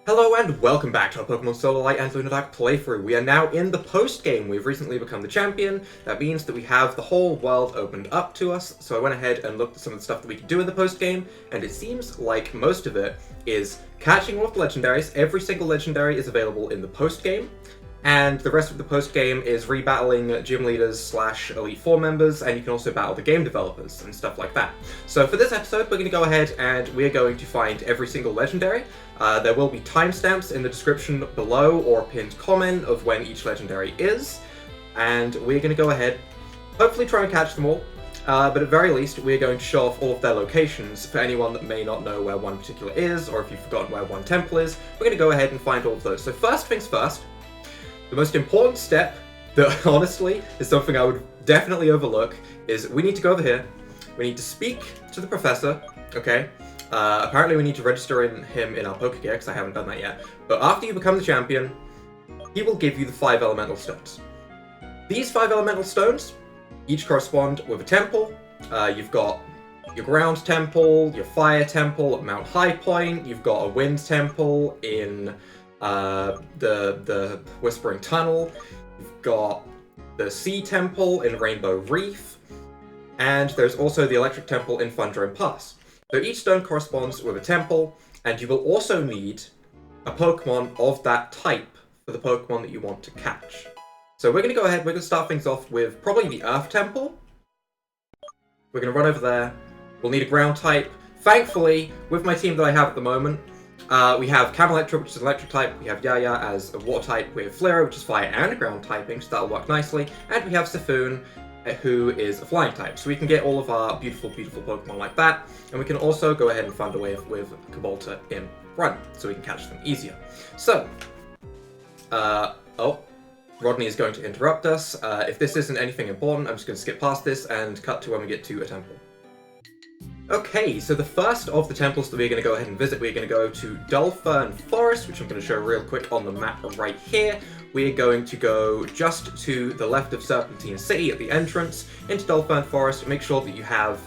Hello and welcome back to our Pokemon Solar Light and Lunar playthrough. We are now in the post-game. We've recently become the champion. That means that we have the whole world opened up to us. So I went ahead and looked at some of the stuff that we could do in the post-game, and it seems like most of it is catching all of the legendaries. Every single legendary is available in the post-game. And the rest of the post-game is rebattling gym leaders / Elite Four members, and you can also battle the game developers and stuff like that. So for this episode, we're going to go ahead and we're going to find every single legendary. There will be timestamps in the description below or a pinned comment of when each legendary is. And we're going to go ahead, hopefully try and catch them all. But at very least, we're going to show off all of their locations for anyone that may not know where one particular is, or if you've forgotten where one temple is. We're going to go ahead and find all of those. So first things first, the most important step that honestly is something I would definitely overlook is we need to go over here. We need to speak to the professor, okay? Apparently we need to register him in our Pokegear, because I haven't done that yet. But after you become the champion, he will give you the 5 elemental stones. These 5 elemental stones each correspond with a temple. You've got your ground temple, your fire temple at Mount High Point, you've got a wind temple in the Whispering Tunnel, you've got the Sea Temple in Rainbow Reef, and there's also the Electric Temple in Thundering Pass. So each stone corresponds with a temple, and you will also need a Pokemon of that type for the Pokemon that you want to catch. So we're going to go ahead, we're going to start things off with probably the Earth Temple. We're going to run over there. We'll need a ground type. Thankfully, with my team that I have at the moment, we have Camelectra, which is an electric type, we have Yaya as a water type, we have Flareon, which is fire and ground typing, so that'll work nicely, and we have Sifoon, who is a flying type. So we can get all of our beautiful, beautiful Pokemon like that, and we can also go ahead and fund a wave with Cabolta in Run, so we can catch them easier. So, Rodney is going to interrupt us. If this isn't anything important, I'm just going to skip past this and cut to when we get to a temple. Okay, so the first of the temples that we're going to go ahead and visit, we're going to go to Dullfern Forest, which I'm going to show real quick on the map right here. We're going to go just to the left of Serpentine City at the entrance into Dullfern Forest. Make sure that you have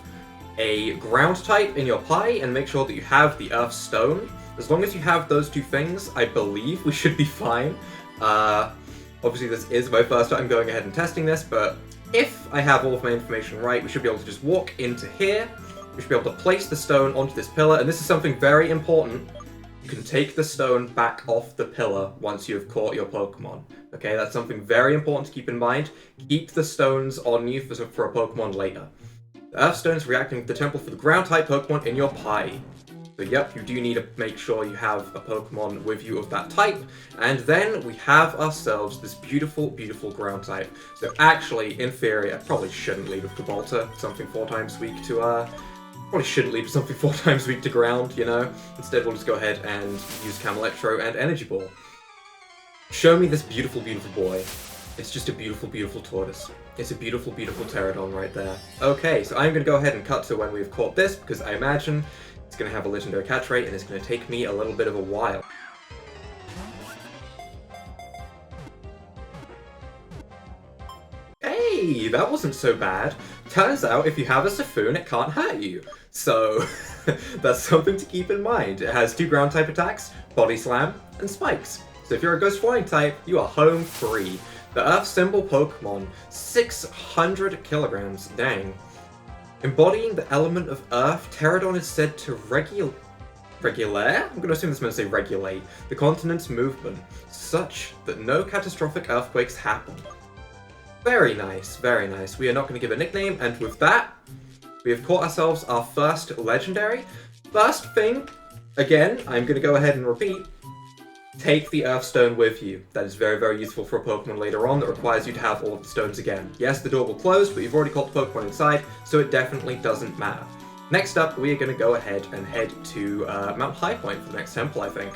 a ground type in your pie, and make sure that you have the Earth Stone. As long as you have those two things, I believe we should be fine. Obviously, this is my first time going ahead and testing this, but if I have all of my information right, we should be able to just walk into here. We should be able to place the stone onto this pillar, and this is something very important. You can take the stone back off the pillar once you have caught your Pokemon. Okay, that's something very important to keep in mind. Keep the stones on you for a Pokemon later. The Earth Stone is reacting with the temple for the ground-type Pokemon in your pie. So yep, you do need to make sure you have a Pokemon with you of that type. And then we have ourselves this beautiful, beautiful ground type. So actually, in theory, I probably shouldn't leave with Cabolta, something 4 times a week to probably shouldn't leave something 4 times a week to ground, you know? Instead, we'll just go ahead and use Camelectro and Energy Ball. Show me this beautiful, beautiful boy. It's just a beautiful, beautiful tortoise. It's a beautiful, beautiful Terradon right there. Okay, so I'm going to go ahead and cut to when we've caught this, because I imagine it's going to have a legendary catch rate, and it's going to take me a little bit of a while. Hey, that wasn't so bad. Turns out, if you have a Sifoon, it can't hurt you. So, that's something to keep in mind. It has 2 ground-type attacks, Body Slam, and Spikes. So if you're a Ghost Flying type, you are home free. The Earth Symbol Pokemon, 600 kilograms, dang. Embodying the element of Earth, Terradon is said to regulate? I'm going to assume this meant to say regulate the continent's movement, such that no catastrophic earthquakes happen. Very nice, very nice. We are not going to give a nickname, and with that, we have caught ourselves our first legendary. First thing, again, I'm going to go ahead and repeat, take the Earth Stone with you. That is very, very useful for a Pokemon later on that requires you to have all of the stones again. Yes, the door will close, but you've already caught the Pokemon inside, so it definitely doesn't matter. Next up, we are going to go ahead and head to Mount High Point for the next temple, I think.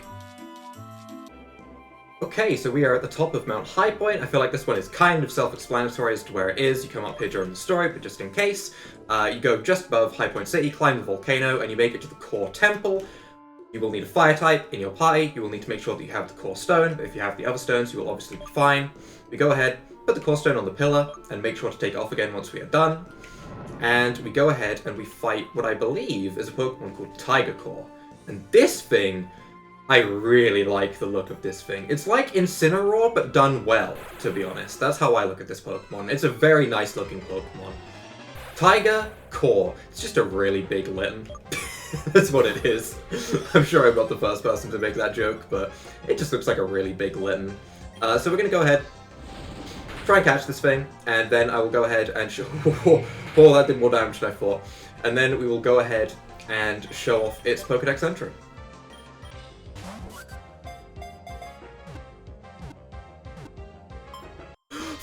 Okay, so we are at the top of Mount High Point. I feel like this one is kind of self-explanatory as to where it is. You come up here during the story, but just in case, you go just above High Point City, climb the volcano, and you make it to the core temple. You will need a fire type in your pie. You will need to make sure that you have the core stone, but if you have the other stones, you will obviously be fine. We go ahead, put the core stone on the pillar, and make sure to take it off again once we are done. And we go ahead and we fight what I believe is a Pokemon called Tigacore. And this thing I really like the look of this thing. It's like Incineroar, but done well, to be honest. That's how I look at this Pokemon. It's a very nice looking Pokemon. Tigacore. It's just a really big Litten. That's what it is. I'm sure I'm not the first person to make that joke, but it just looks like a really big Litten. So we're going to go ahead, try and catch this thing, and then I will go ahead and show... Oh, that did more damage than I thought. And then we will go ahead and show off its Pokedex entry.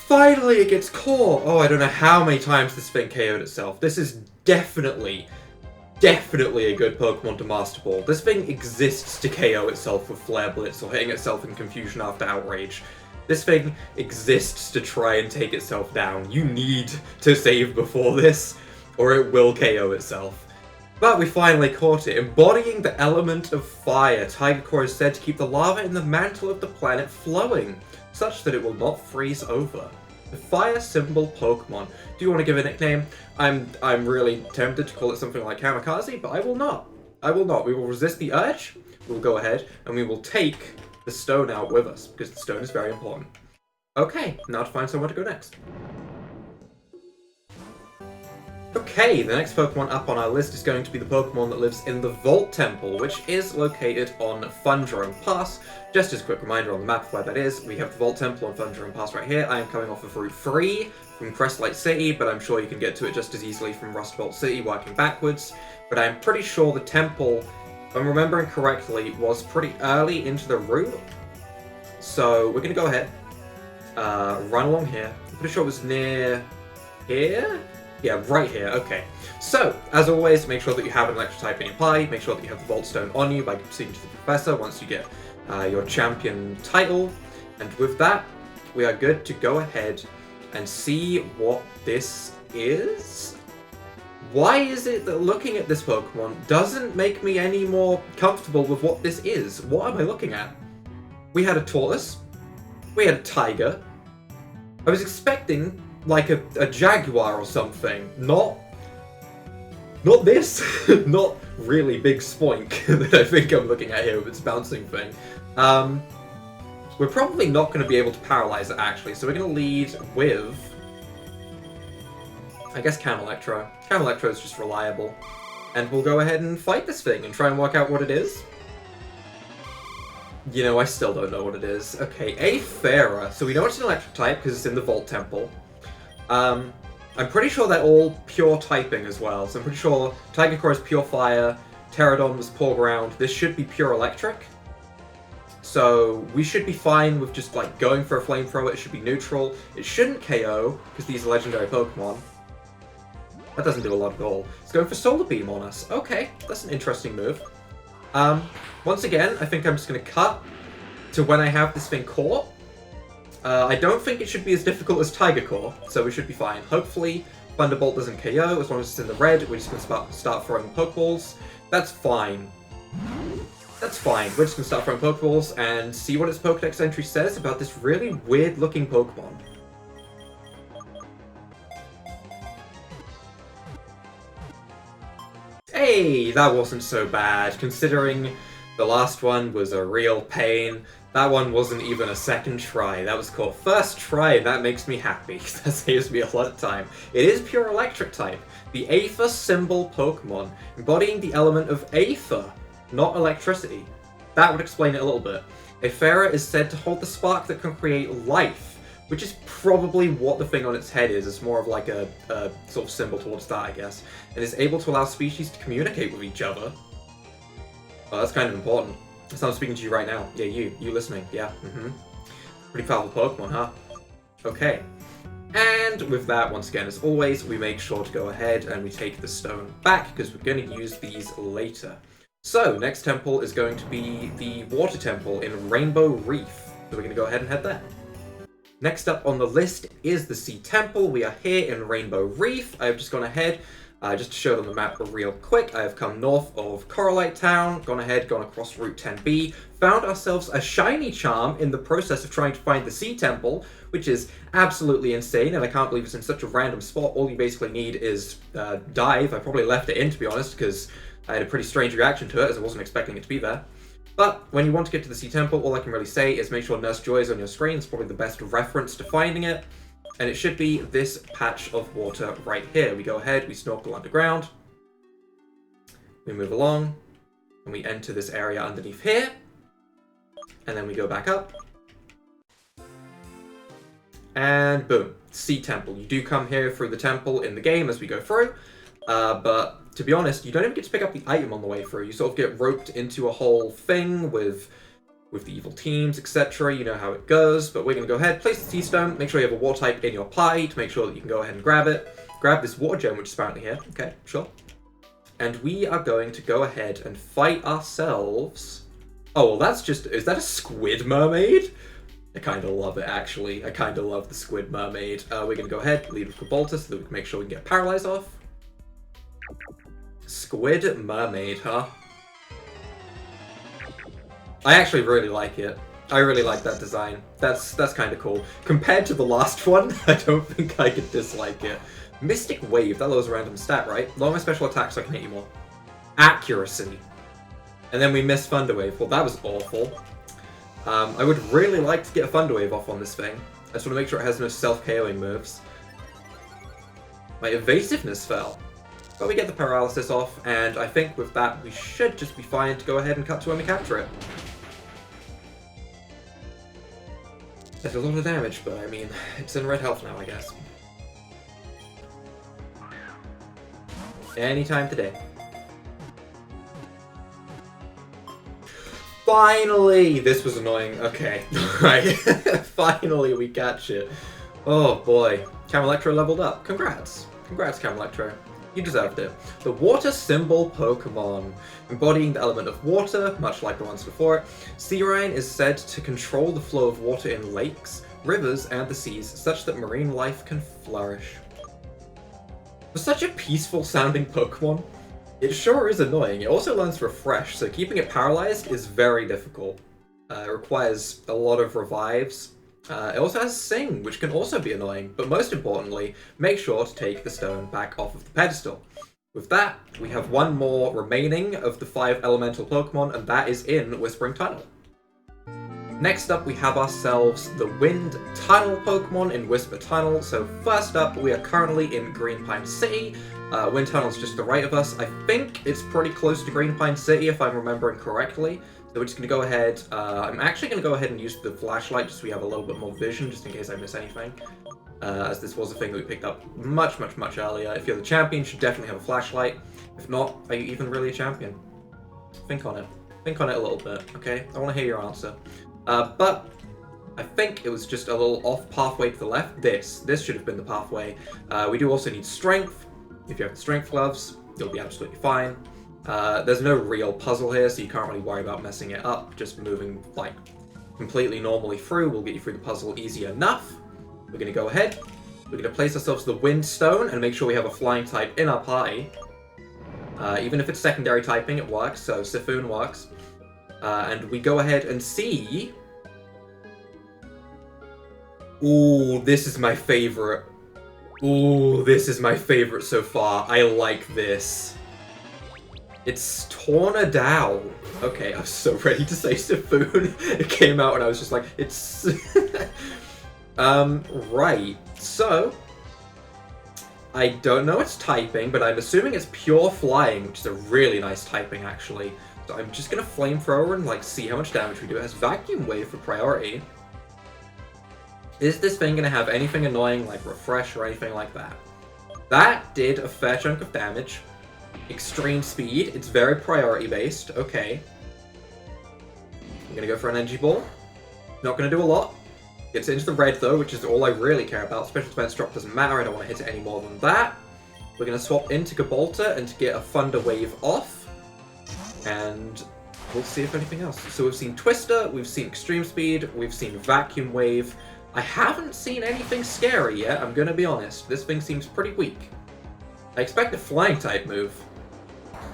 Finally, it gets Core! Oh, I don't know how many times this thing KO'd itself. This is definitely a good Pokemon to Master Ball. This thing exists to KO itself with Flare Blitz or hitting itself in Confusion after Outrage. This thing exists to try and take itself down. You need to save before this, or it will KO itself. But we finally caught it. Embodying the element of fire, Tigacore is said to keep the lava in the mantle of the planet flowing, such that it will not freeze over. The fire symbol Pokemon. Do you want to give a nickname? I'm really tempted to call it something like Kamikaze, but I will not. I will not. We will resist the urge. We'll go ahead and we will take the stone out with us, because the stone is very important. Okay, now to find somewhere to go next. Okay, the next Pokemon up on our list is going to be the Pokemon that lives in the Vault Temple, which is located on Thundrome Pass. Just as a quick reminder on the map of where that is, we have the Vault Temple on Thundrome Pass right here. I am coming off of Route 3 from Crestlight City, but I'm sure you can get to it just as easily from Rust Bolt City working backwards. But I'm pretty sure the temple, if I'm remembering correctly, was pretty early into the route. So we're going to go ahead, run along here. I'm pretty sure it was near here? Yeah, right here, okay. So, as always, make sure that you have an electric type in your party, make sure that you have the Volt Stone on you by speaking to the Professor once you get your champion title. And with that, we are good to go ahead and see what this is. Why is it that looking at this Pokemon doesn't make me any more comfortable with what this is? What am I looking at? We had a Tortoise, we had a Tiger. I was expecting like a Jaguar or something, not this, not really big Spoink that I think I'm looking at here with its bouncing thing. We're probably not going to be able to paralyze it actually, so we're going to lead with, I guess, Camelectro. Camelectro is just reliable, and we'll go ahead and fight this thing and try and work out what it is. You know, I still don't know what it is. Okay, Aethera. So we know it's an electric type because it's in the Vault Temple. I'm pretty sure they're all pure typing as well, so I'm pretty sure Tigacore is pure fire, Terradon was pure ground, this should be pure electric. So we should be fine with just like going for a flamethrower, it should be neutral, it shouldn't KO, because these are legendary Pokemon. That doesn't do a lot at all. It's going for Solar Beam on us. Okay, that's an interesting move. Once again, I think I'm just going to cut to when I have this thing caught. I don't think it should be as difficult as Tigacore, so we should be fine. Hopefully, Thunderbolt doesn't KO, as long as it's in the red, we're just going to start throwing Pokeballs. That's fine. That's fine. We're just going to start throwing Pokeballs and see what its Pokedex entry says about this really weird-looking Pokemon. Hey, that wasn't so bad, considering the last one was a real pain. That one wasn't even a second try. That was called first try, and that makes me happy. That saves me a lot of time. It is pure electric type. The Aether symbol Pokemon, embodying the element of Aether, not electricity. That would explain it a little bit. Aethera is said to hold the spark that can create life, which is probably what the thing on its head is. It's more of like a sort of symbol towards that, I guess. And is able to allow species to communicate with each other. Well, that's kind of important. So I'm speaking to you right now. Yeah, you listening. Yeah, Pretty powerful Pokemon, huh? Okay. And with that, once again, as always, we make sure to go ahead and we take the stone back, because we're going to use these later. So, next temple is going to be the Water Temple in Rainbow Reef. So we're going to go ahead and head there. Next up on the list is the Sea Temple. We are here in Rainbow Reef. I've just gone ahead, just to show it on the map real quick, I have come north of Coralite Town, gone across Route 10B, found ourselves a shiny charm in the process of trying to find the Sea Temple, which is absolutely insane, and I can't believe it's in such a random spot. All you basically need is dive. I probably left it in, to be honest, because I had a pretty strange reaction to it, as I wasn't expecting it to be there. But when you want to get to the Sea Temple, all I can really say is make sure Nurse Joy is on your screen. It's probably the best reference to finding it. And it should be this patch of water right here. We go ahead, we snorkel underground. We move along, and we enter this area underneath here. And then we go back up. And boom, Sea Temple. You do come here through the temple in the game as we go through. But to be honest, you don't even get to pick up the item on the way through. You sort of get roped into a whole thing with the evil teams, etc. You know how it goes. But we're going to go ahead, place the Sea Stone, make sure you have a water type in your party to make sure that you can go ahead and grab it. Grab this water gem, which is apparently here. Okay, sure. And we are going to go ahead and fight ourselves. Oh, well, that's just... Is that a squid mermaid? I kind of love it, actually. I kind of love the squid mermaid. We're going to go ahead, lead with Gibraltar so that we can make sure we can get paralyzed off. Squid mermaid, huh? I actually really like it. I really like that design. That's kind of cool. Compared to the last one, I don't think I could dislike it. Mystic Wave, that lowers a random stat, right? Lower my special attack so I can hit you more. Accuracy. And then we missed Thunder Wave. Well, that was awful. I would really like to get a Thunder Wave off on this thing. I just want to make sure it has no self-KOing moves. My evasiveness fell. But we get the paralysis off, and I think with that we should just be fine to go ahead and cut to when we capture it. That's a lot of damage, but I mean, it's in red health now, I guess. Anytime today. Finally! This was annoying. Okay, right. Finally we catch it. Oh boy. Camelectro leveled up. Congrats. Congrats, Camelectro. You deserved it. The Water Symbol Pokemon. Embodying the element of water, much like the ones before it, Searine is said to control the flow of water in lakes, rivers, and the seas, such that marine life can flourish. For such a peaceful sounding Pokemon, it sure is annoying. It also learns to refresh, so keeping it paralyzed is very difficult. It requires a lot of revives. It also has Sing, which can also be annoying, but most importantly, make sure to take the stone back off of the pedestal. With that, we have one more remaining of the 5 elemental Pokemon, and that is in Whispering Tunnel. Next up, we have ourselves the Wind Tunnel Pokemon in Whisper Tunnel. So first up, we are currently in Green Pine City. Wind Tunnel's just to the right of us. I think it's pretty close to Green Pine City, if I'm remembering correctly. So we're just going to go ahead. I'm actually going to go ahead and use the flashlight just so we have a little bit more vision, just in case I miss anything. As this was a thing that we picked up much earlier. If you're the champion, you should definitely have a flashlight. If not, are you even really a champion? Think on it. Think on it a little bit, okay? I want to hear your answer. But I think it was just a little off pathway to the left. This should have been the pathway. We do also need strength. If you have the strength gloves, you'll be absolutely fine. There's no real puzzle here, so you can't really worry about messing it up. Just moving like completely normally through will get you through the puzzle easy enough. We're going to go ahead. We're going to place ourselves the Wind Stone and make sure we have a flying type in our party. Even if it's secondary typing, it works, so Siphon works. And we go ahead and see... Ooh, this is my favorite. Ooh, this is my favorite so far. I like this. It's Tornadowl. Okay, I was so ready to say Siphon. It came out and I was just like, it's... right. So, I don't know its typing, but I'm assuming it's pure flying, which is a really nice typing, actually. So I'm just gonna Flamethrower and, like, see how much damage we do. It has Vacuum Wave for priority. Is this thing gonna have anything annoying, like Refresh or anything like that? That did a fair chunk of damage. Extreme Speed, it's very priority-based. Okay. I'm gonna go for an Energy Ball. Not gonna do a lot. Gets into the red, though, which is all I really care about. Special Defense Drop doesn't matter, I don't want to hit it any more than that. We're gonna swap into Gibraltar and to get a Thunder Wave off. And we'll see if anything else. So we've seen Twister, we've seen Extreme Speed, we've seen Vacuum Wave. I haven't seen anything scary yet, I'm gonna be honest. This thing seems pretty weak. I expect a Flying type move.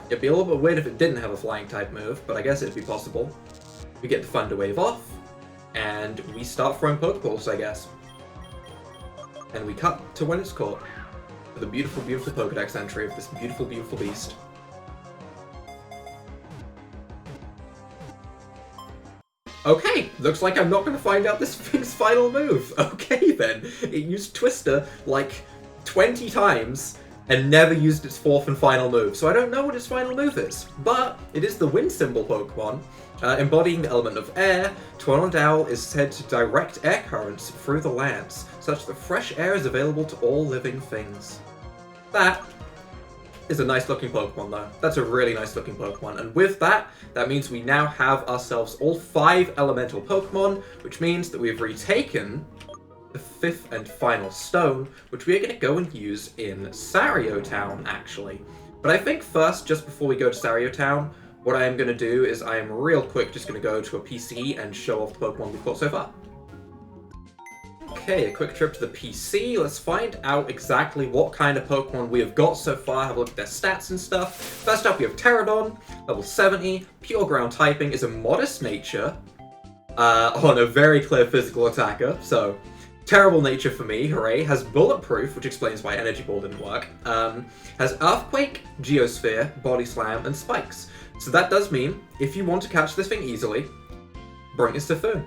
It'd be a little bit weird if it didn't have a Flying type move, but I guess it'd be possible. We get the Thunder Wave off, and we start throwing Pokeballs, I guess. And we cut to when it's caught. For the beautiful, beautiful Pokedex entry of this beautiful, beautiful beast. Okay, looks like I'm not going to find out this thing's final move. Okay then, it used Twister like 20 times and never used its fourth and final move, so I don't know what its final move is. But it is the wind symbol Pokemon, embodying the element of air. Tornadowl is said to direct air currents through the lands, such that fresh air is available to all living things. That is a nice looking Pokemon though. That's a really nice looking Pokemon. And with that, that means we now have ourselves all 5 elemental Pokemon, which means that we've retaken the 5th and final stone, which we are going to go and use in Sario Town, actually. But I think first, just before we go to Sario Town, what I am going to do is I am real quick just going to go to a PC and show off the Pokemon we've caught so far. Okay, a quick trip to the PC. Let's find out exactly what kind of Pokemon we have got so far, have a look at their stats and stuff. First up, we have Terradon, level 70, pure ground typing, is a modest nature, on a very clear physical attacker, so terrible nature for me, hooray. Has bulletproof, which explains why Energy Ball didn't work. Has Earthquake, Geosphere, Body Slam, and Spikes. So that does mean, if you want to catch this thing easily, bring it to Foon.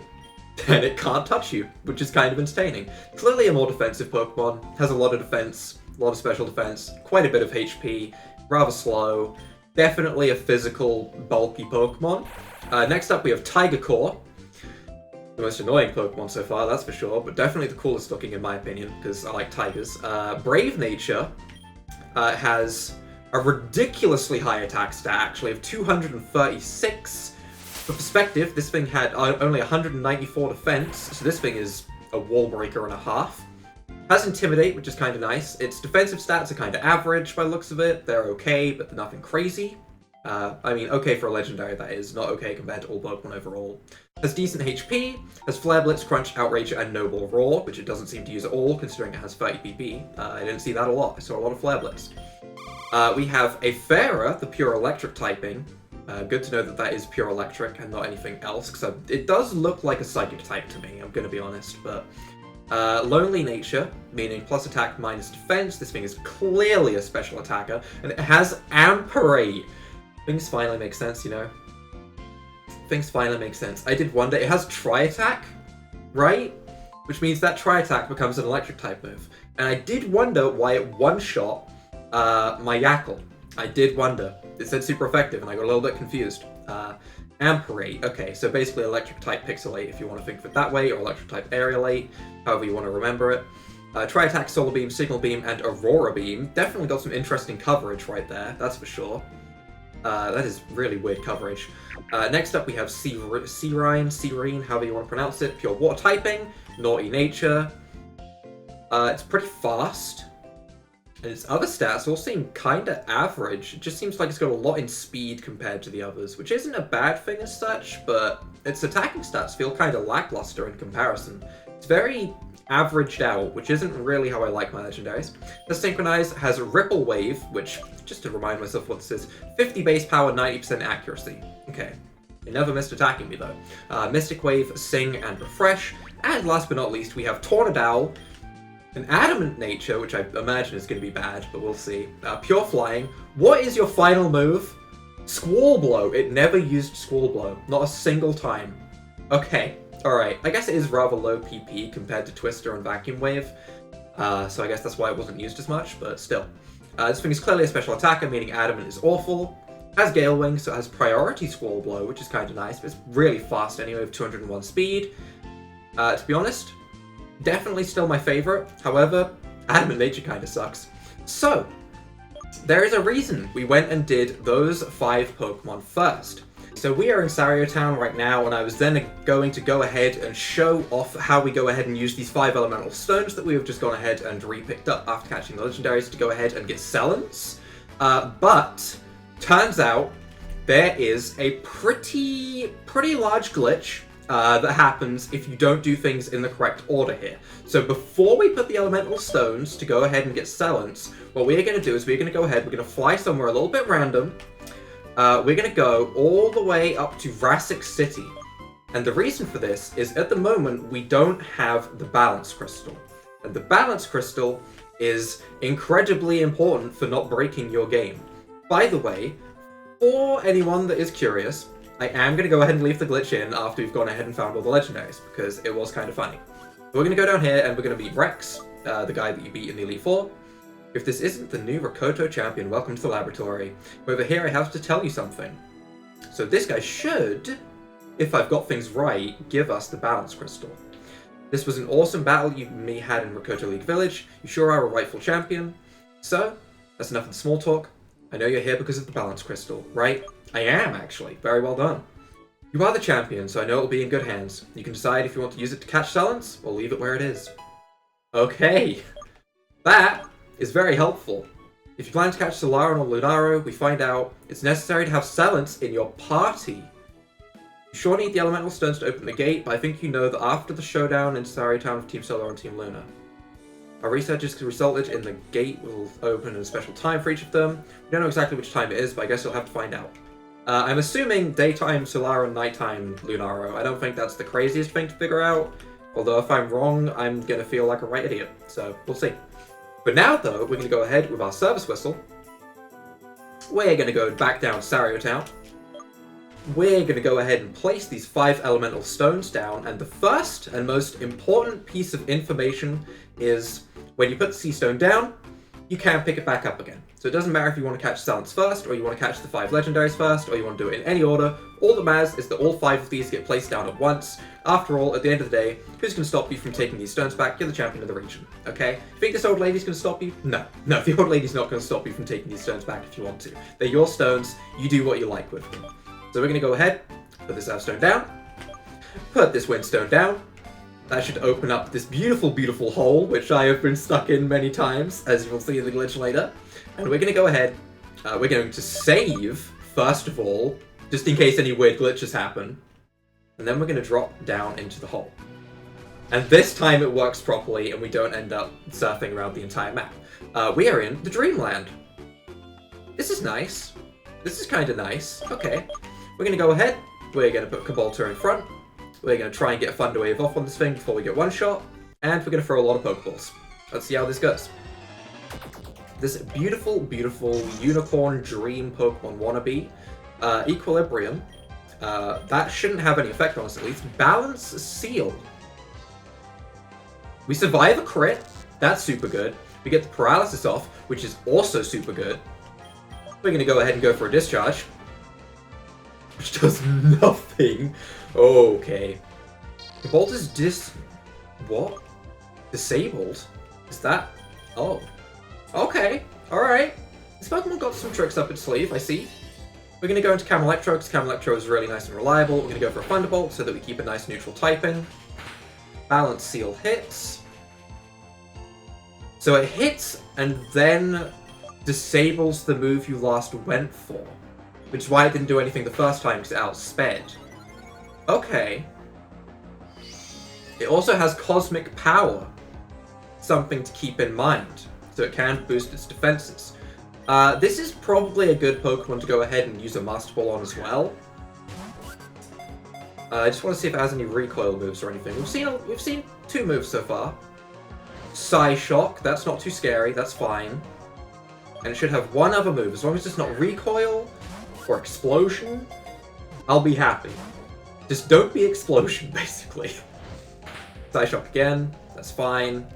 And it can't touch you, which is kind of entertaining. Clearly a more defensive Pokemon, has a lot of defense, a lot of special defense, quite a bit of HP, rather slow, definitely a physical, bulky Pokemon. Next up we have Tigacore, the most annoying Pokemon so far, that's for sure, but definitely the coolest looking in my opinion, because I like tigers. Brave Nature has a ridiculously high attack stat, actually, of 236. For perspective, this thing had only 194 defense, so this thing is a wall breaker and a half. Has Intimidate, which is kind of nice. Its defensive stats are kind of average by the looks of it. They're okay, but they're nothing crazy. I mean, okay for a legendary, that is. Not okay compared to all Pokemon overall. Has decent HP, has Flare Blitz, Crunch, Outrage, and Noble Roar, which it doesn't seem to use at all, considering it has 30 PP. I didn't see that a lot. I saw a lot of Flare Blitz. We have Aethera, the pure electric typing. Good to know that that is pure electric and not anything else, because it does look like a psychic type to me, I'm going to be honest, but... Lonely Nature, meaning plus attack minus defense. This thing is clearly a special attacker, and it has Amperate. Things finally make sense, you know? Things finally make sense. I did wonder, it has Tri-Attack, right? Which means that Tri-Attack becomes an electric type move. And I did wonder why it one-shot my Yackle. I did wonder. It said super effective, and I got a little bit confused. Amperate. Okay, so basically electric type Pixelate if you want to think of it that way, or electric type Aerialate, however you want to remember it. Tri-Attack, Solar Beam, Signal Beam, and Aurora Beam. Definitely got some interesting coverage right there, that's for sure. That is really weird coverage. Next up we have Searine, however you want to pronounce it. Pure Water typing, Naughty Nature. It's pretty fast. And its other stats all seem kinda average. It just seems like it's got a lot in speed compared to the others, which isn't a bad thing as such, but its attacking stats feel kinda lackluster in comparison. It's very averaged out, which isn't really how I like my legendaries. The Synchronize has a Ripple Wave, which, just to remind myself what this is, 50 base power, 90% accuracy. Okay. They never missed attacking me though. Mystic Wave, Sing, and Refresh. And last but not least, we have Tornadowl, an Adamant Nature, which I imagine is going to be bad, but we'll see. Pure Flying. What is your final move? Squall Blow. It never used Squall Blow. Not a single time. Okay. Alright. I guess it is rather low PP compared to Twister and Vacuum Wave. So I guess that's why it wasn't used as much, but still. This thing is clearly a special attacker, meaning Adamant is awful. Has Gale Wing, so it has priority Squall Blow, which is kind of nice, but it's really fast anyway with 201 speed. To be honest, definitely still my favorite. However, Adamant Nature kind of sucks. So, there is a reason we went and did those 5 Pokemon first. So we are in Sario Town right now, and I was then going to go ahead and show off how we go ahead and use these 5 elemental stones that we have just gone ahead and re-picked up after catching the legendaries to go ahead and get Cellance. But, turns out, there is a pretty large glitch that happens if you don't do things in the correct order here. So before we put the elemental stones to go ahead and get Cellance, what we're going to do is we're going to go ahead, we're going to fly somewhere a little bit random. We're going to go all the way up to Rassic City. And the reason for this is at the moment we don't have the Balance Crystal. And the Balance Crystal is incredibly important for not breaking your game. By the way, for anyone that is curious, I am going to go ahead and leave the glitch in after we've gone ahead and found all the legendaries, because it was kind of funny. So we're going to go down here and we're going to beat Rex, the guy that you beat in the Elite Four. If this isn't the new Rakoto champion, welcome to the laboratory. Over here I have to tell you something. So this guy should, if I've got things right, give us the balance crystal. This was an awesome battle you and me had in Rakoto League Village. You sure are a rightful champion. So, that's enough of the small talk. I know you're here because of the balance crystal, right? I am, actually. Very well done. You are the champion, so I know it'll be in good hands. You can decide if you want to use it to catch Cellance, or leave it where it is. Okay. That is very helpful. If you plan to catch Solaran or Lunaro, we find out it's necessary to have Cellance in your party. You sure need the elemental stones to open the gate, but I think you know that after the showdown in Sari Town of Team Solar and Team Lunar, our research has resulted in the gate will open at a special time for each of them. We don't know exactly which time it is, but I guess you'll have to find out. I'm assuming daytime Solaran, nighttime Lunaro. I don't think that's the craziest thing to figure out, although if I'm wrong, I'm gonna feel like a right idiot, so we'll see. But now, though, we're going to go ahead with our service whistle. We're going to go back down Sario Town. We're going to go ahead and place these 5 elemental stones down, and the first and most important piece of information is when you put the sea stone down, you can pick it back up again. So it doesn't matter if you want to catch Cellance first, or you want to catch the 5 legendaries first, or you want to do it in any order. All that matters is that all 5 of these get placed down at once. After all, at the end of the day, who's going to stop you from taking these stones back? You're the champion of the region, okay? Think this old lady's going to stop you? No, the old lady's not going to stop you from taking these stones back if you want to. They're your stones, you do what you like with them. So we're going to go ahead, put this earth stone down, put this wind stone down. That should open up this beautiful, beautiful hole, which I have been stuck in many times, as you will see in the glitch later. And we're going to go ahead, we're going to save, first of all, just in case any weird glitches happen. And then we're going to drop down into the hole. And this time it works properly and we don't end up surfing around the entire map. We are in the Dreamland. This is nice. This is kind of nice. Okay. We're going to go ahead. We're going to put Cabalter in front. We're going to try and get a thunder wave off on this thing before we get one shot. And we're going to throw a lot of Pokeballs. Let's see how this goes. This beautiful, beautiful unicorn dream Pokemon wannabe. Equilibrium. That shouldn't have any effect on us at least. Balance Seal. We survive a crit. That's super good. We get the paralysis off, which is also super good. We're going to go ahead and go for a discharge. Which does nothing. Okay. The bolt is what? Disabled? Is that... Oh. Okay. Alright. This Pokemon got some tricks up its sleeve, I see. We're going to go into Camelectro, because Camelectro is really nice and reliable. We're going to go for a Thunderbolt so that we keep a nice neutral typing. Balance Seal hits. So it hits and then disables the move you last went for. Which is why it didn't do anything the first time, because it outsped. Okay. It also has Cosmic Power. Something to keep in mind. So it can boost its defenses. This is probably a good Pokemon to go ahead and use a Master Ball on as well. I just want to see if it has any recoil moves or anything. We've seen 2 moves so far. Psyshock, that's not too scary, that's fine. And it should have 1 other move. As long as it's not recoil or explosion, I'll be happy. Just don't be explosion, basically. Psyshock again, that's fine.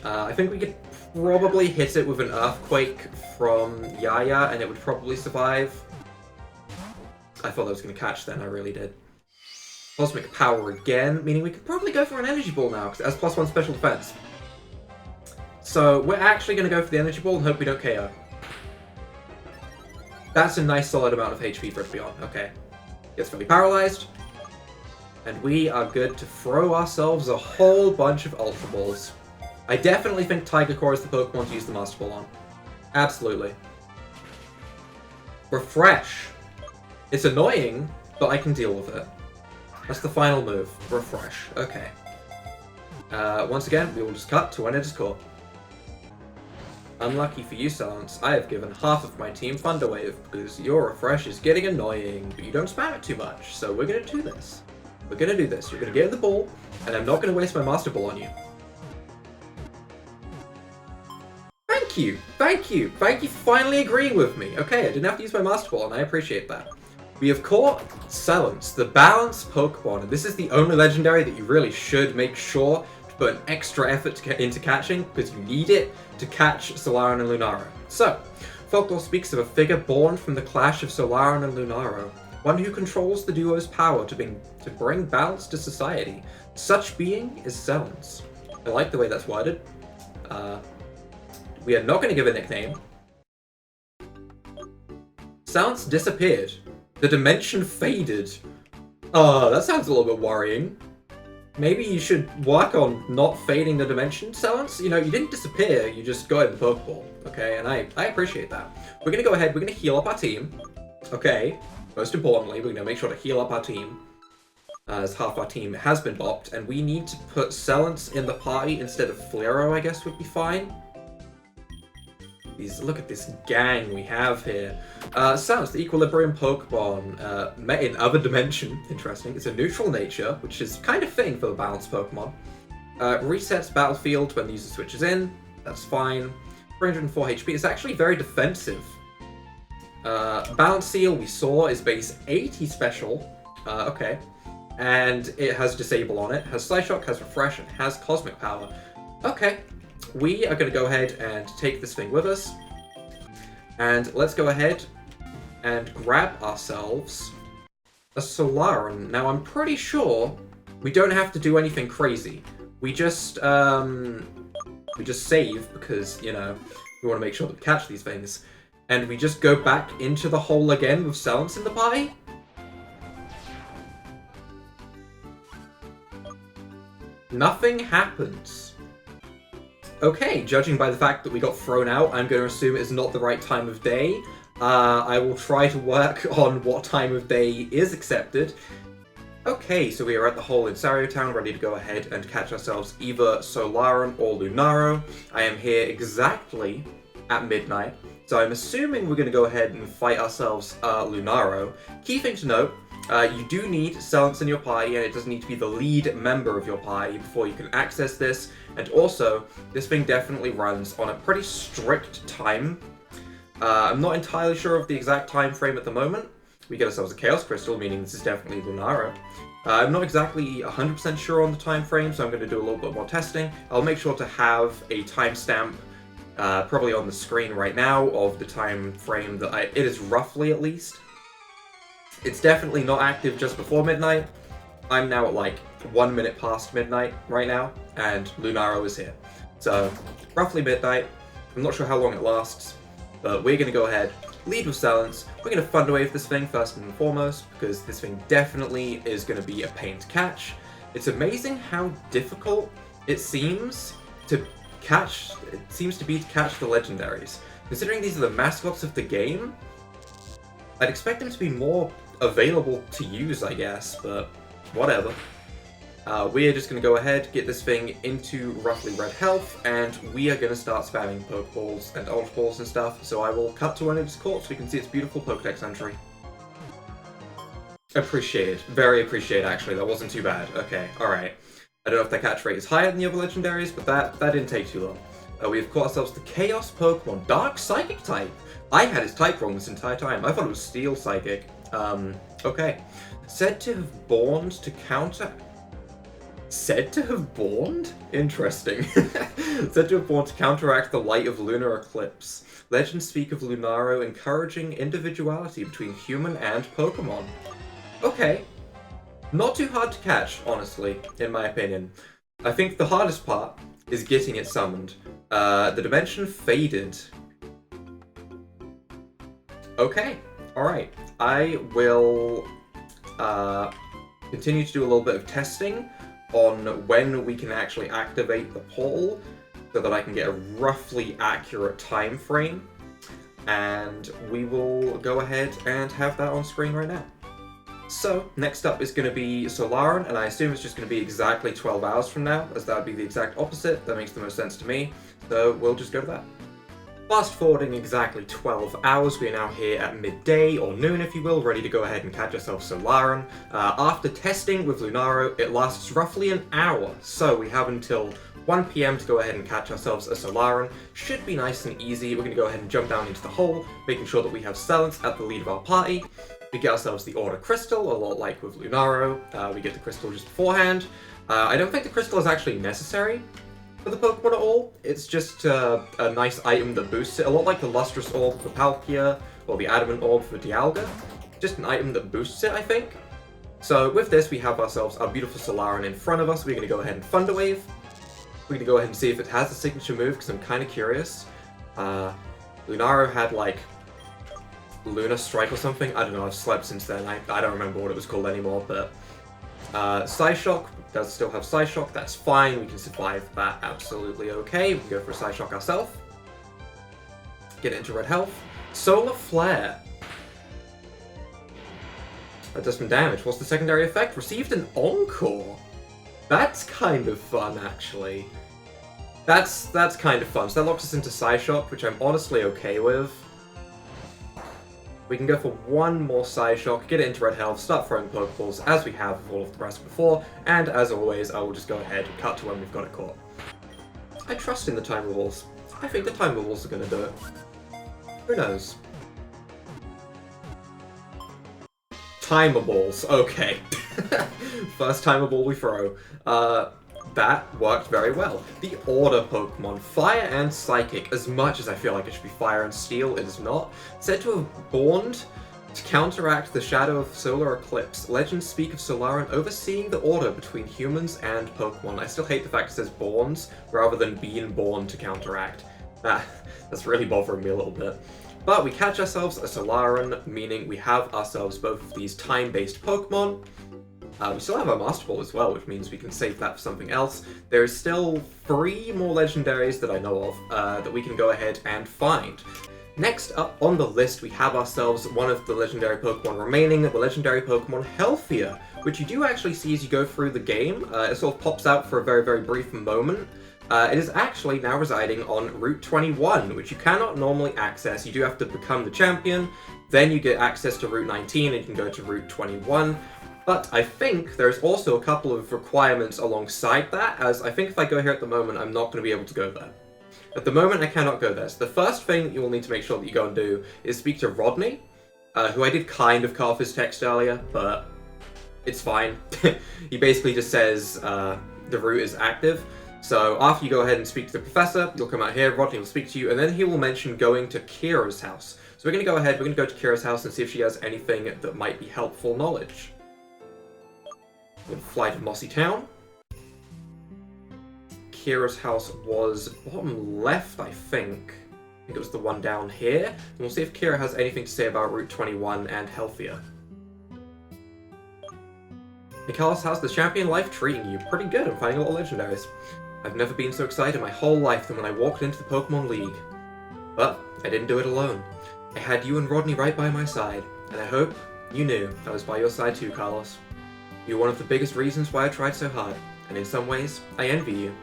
I think we could probably hit it with an Earthquake from Yaya, and it would probably survive. I thought that was going to catch then, I really did. Cosmic Power again, meaning we could probably go for an Energy Ball now, because it has +1 special defense. So we're actually going to go for the Energy Ball and hope we don't KO. That's a nice solid amount of HP for it to be on. Okay. Gets fully paralyzed. And we are good to throw ourselves a whole bunch of Ultra Balls. I definitely think Tigacore is the Pokemon to use the Master Ball on. Absolutely. Refresh. It's annoying, but I can deal with it. That's the final move. Refresh. Okay. Once again, we will just cut to when it is caught. Unlucky for you, Cellance, I have given half of my team Thunder Wave because your refresh is getting annoying, but you don't spam it too much, so we're going to do this. We're going to do this. You're going to get the ball, and I'm not going to waste my Master Ball on you. Thank you! Thank you! Thank you for finally agreeing with me. Okay, I didn't have to use my Master Ball, and I appreciate that. We have caught Cellance, the balanced Pokemon, and this is the only legendary that you really should make sure to put an extra effort into catching, because you need it to catch Solaran and Lunaro. So, folklore speaks of a figure born from the clash of Solaran and Lunaro, one who controls the duo's power to bring balance to society. Such being is Cellance. I like the way that's worded. We are not going to give a nickname. Cellance disappeared. The dimension faded. Oh, that sounds a little bit worrying. Maybe you should work on not fading the dimension, Cellance. You know, you didn't disappear, you just got in the Pokeball, okay? And I appreciate that. We're gonna go ahead, we're gonna heal up our team, okay? Most importantly, we're gonna make sure to heal up our team, as half our team has been bopped, and we need to put Cellance in the party instead of Flero, I guess would be fine. Look at this gang we have here. Cellance, the Equilibrium Pokemon, met in other dimension. Interesting. It's a neutral nature, which is kind of fitting for the balanced Pokemon. Resets battlefield when the user switches in. That's fine. 304 HP. It's actually very defensive. Balance Seal we saw is base 80 special. Okay. And it has Disable on it. Has Psyshock, has Refresh, and has Cosmic Power. Okay. We are going to go ahead and take this thing with us, and let's go ahead and grab ourselves a Solaran. Now, I'm pretty sure we don't have to do anything crazy. We just save because, you know, we want to make sure that we catch these things, and we just go back into the hole again with Cellance in the party. Nothing happens. Okay, judging by the fact that we got thrown out, I'm going to assume it's not the right time of day. I will try to work on what time of day is accepted. Okay, so we are at the hole in Sario Town, ready to go ahead and catch ourselves either Solaran or Lunaro. I am here exactly at midnight, so I'm assuming we're going to go ahead and fight ourselves Lunaro. Key thing to note, you do need Cellance in your party, and it does need to be the lead member of your party before you can access this. And also, this thing definitely runs on a pretty strict time. I'm not entirely sure of the exact time frame at the moment. We get ourselves a Chaos Crystal, meaning this is definitely Lunaro. I'm not exactly 100% sure on the time frame, so I'm going to do a little bit more testing. I'll make sure to have a timestamp probably on the screen right now of the time frame that it is roughly at least. It's definitely not active just before midnight. I'm now at like 1 minute past midnight right now, and Lunaro is here. So, roughly midnight. I'm not sure how long it lasts, but we're going to go ahead, lead with Cellance. We're going to Thunder Wave this thing first and foremost, because this thing definitely is going to be a pain to catch. It's amazing how difficult it seems to catch. It seems to be to catch the legendaries. Considering these are the mascots of the game, I'd expect them to be more available to use, I guess, but whatever. We are just going to go ahead, get this thing into roughly red health, and we are going to start spamming Pokeballs and Ultra Balls and stuff, so I will cut to one of its corpse so we can see its beautiful Pokedex entry. Appreciate. Very appreciate, actually. That wasn't too bad. Okay, alright. I don't know if the catch rate is higher than the other legendaries, but that didn't take too long. We have caught ourselves the Chaos Pokemon, Dark Psychic type. I had its type wrong this entire time. I thought it was Steel Psychic. Okay. Said to have borned to counter... Said to have borned? Interesting. Said to have born to counteract the light of lunar eclipse. Legends speak of Lunaro encouraging individuality between human and Pokemon. Okay. Not too hard to catch, honestly, in my opinion. I think the hardest part is getting it summoned. The dimension faded. Okay. Alright. I will continue to do a little bit of testing on when we can actually activate the portal so that I can get a roughly accurate time frame, and we will go ahead and have that on screen right now. So, next up is going to be Solaran, and I assume it's just going to be exactly 12 hours from now, as that would be the exact opposite. That makes the most sense to me, so we'll just go to that. Fast forwarding exactly 12 hours, we are now here at midday, or noon if you will, ready to go ahead and catch ourselves Solaran. After testing with Lunaro, it lasts roughly an hour, so we have until 1 PM to go ahead and catch ourselves a Solaran. Should be nice and easy. We're going to go ahead and jump down into the hole, making sure that we have Cellance at the lead of our party. We get ourselves the Order Crystal, a lot like with Lunaro. We get the crystal just beforehand. I don't think the crystal is actually necessary for the Pokemon at all. It's just a nice item that boosts it, a lot like the Lustrous Orb for Palkia, or the Adamant Orb for Dialga. Just an item that boosts it, I think. So with this, we have ourselves our beautiful Solaran in front of us. We're going to go ahead and Thunder Wave. We're going to go ahead and see if it has a signature move, because I'm kind of curious. Lunaro had, like, Lunar Strike or something. I don't know, I've slept since then. I don't remember what it was called anymore, but... Psyshock does still have Psyshock. That's fine. We can survive that absolutely okay. We can go for a Psyshock ourselves. Get it into red health. Solar Flare. That does some damage. What's the secondary effect? Received an Encore. That's kind of fun, actually. That's kind of fun. So that locks us into Psyshock, which I'm honestly okay with. We can go for one more Psyshock, get it into red health, start throwing Pokeballs as we have with all of the rest before, and as always, I will just go ahead and cut to when we've got it caught. I trust in the Timer Balls. I think the Timer Balls are going to do it. Who knows? Timer Balls, okay. First Timer Ball we throw. That worked very well. The Order Pokemon, Fire and Psychic. As much as I feel like it should be Fire and Steel, it is not. Said to have borned to counteract the shadow of solar eclipse. Legends speak of Solaran overseeing the order between humans and Pokemon. I still hate the fact it says borns rather than being born to counteract. That's really bothering me a little bit. But we catch ourselves a Solaran, meaning we have ourselves both of these time-based Pokemon. We still have our Master Ball as well, which means we can save that for something else. There's still 3 more legendaries that I know of that we can go ahead and find. Next up on the list, we have ourselves one of the legendary Pokemon remaining, the legendary Pokemon Healthia, which you do actually see as you go through the game. It sort of pops out for a very, very brief moment. It is actually now residing on Route 21, which you cannot normally access. You do have to become the champion, then you get access to Route 19 and you can go to Route 21. But I think there's also a couple of requirements alongside that, as I think if I go here at the moment, I'm not going to be able to go there. At the moment, I cannot go there. So the first thing that you will need to make sure that you go and do is speak to Rodney, who I did kind of cut off his text earlier, but it's fine. He basically just says the route is active. So after you go ahead and speak to the professor, you'll come out here, Rodney will speak to you, and then he will mention going to Kira's house. So we're going to go ahead, we're going to go to Kira's house and see if she has anything that might be helpful knowledge. We're going to fly to Mossy Town. Kira's house was bottom left, I think. I think it was the one down here. And we'll see if Kira has anything to say about Route 21 and Healthia. Hey Carlos, how's the champion life treating you? Pretty good, I'm finding a lot of legendaries. I've never been so excited in my whole life than when I walked into the Pokemon League. But I didn't do it alone. I had you and Rodney right by my side, and I hope you knew I was by your side too, Carlos. You're one of the biggest reasons why I tried so hard, and in some ways, I envy you.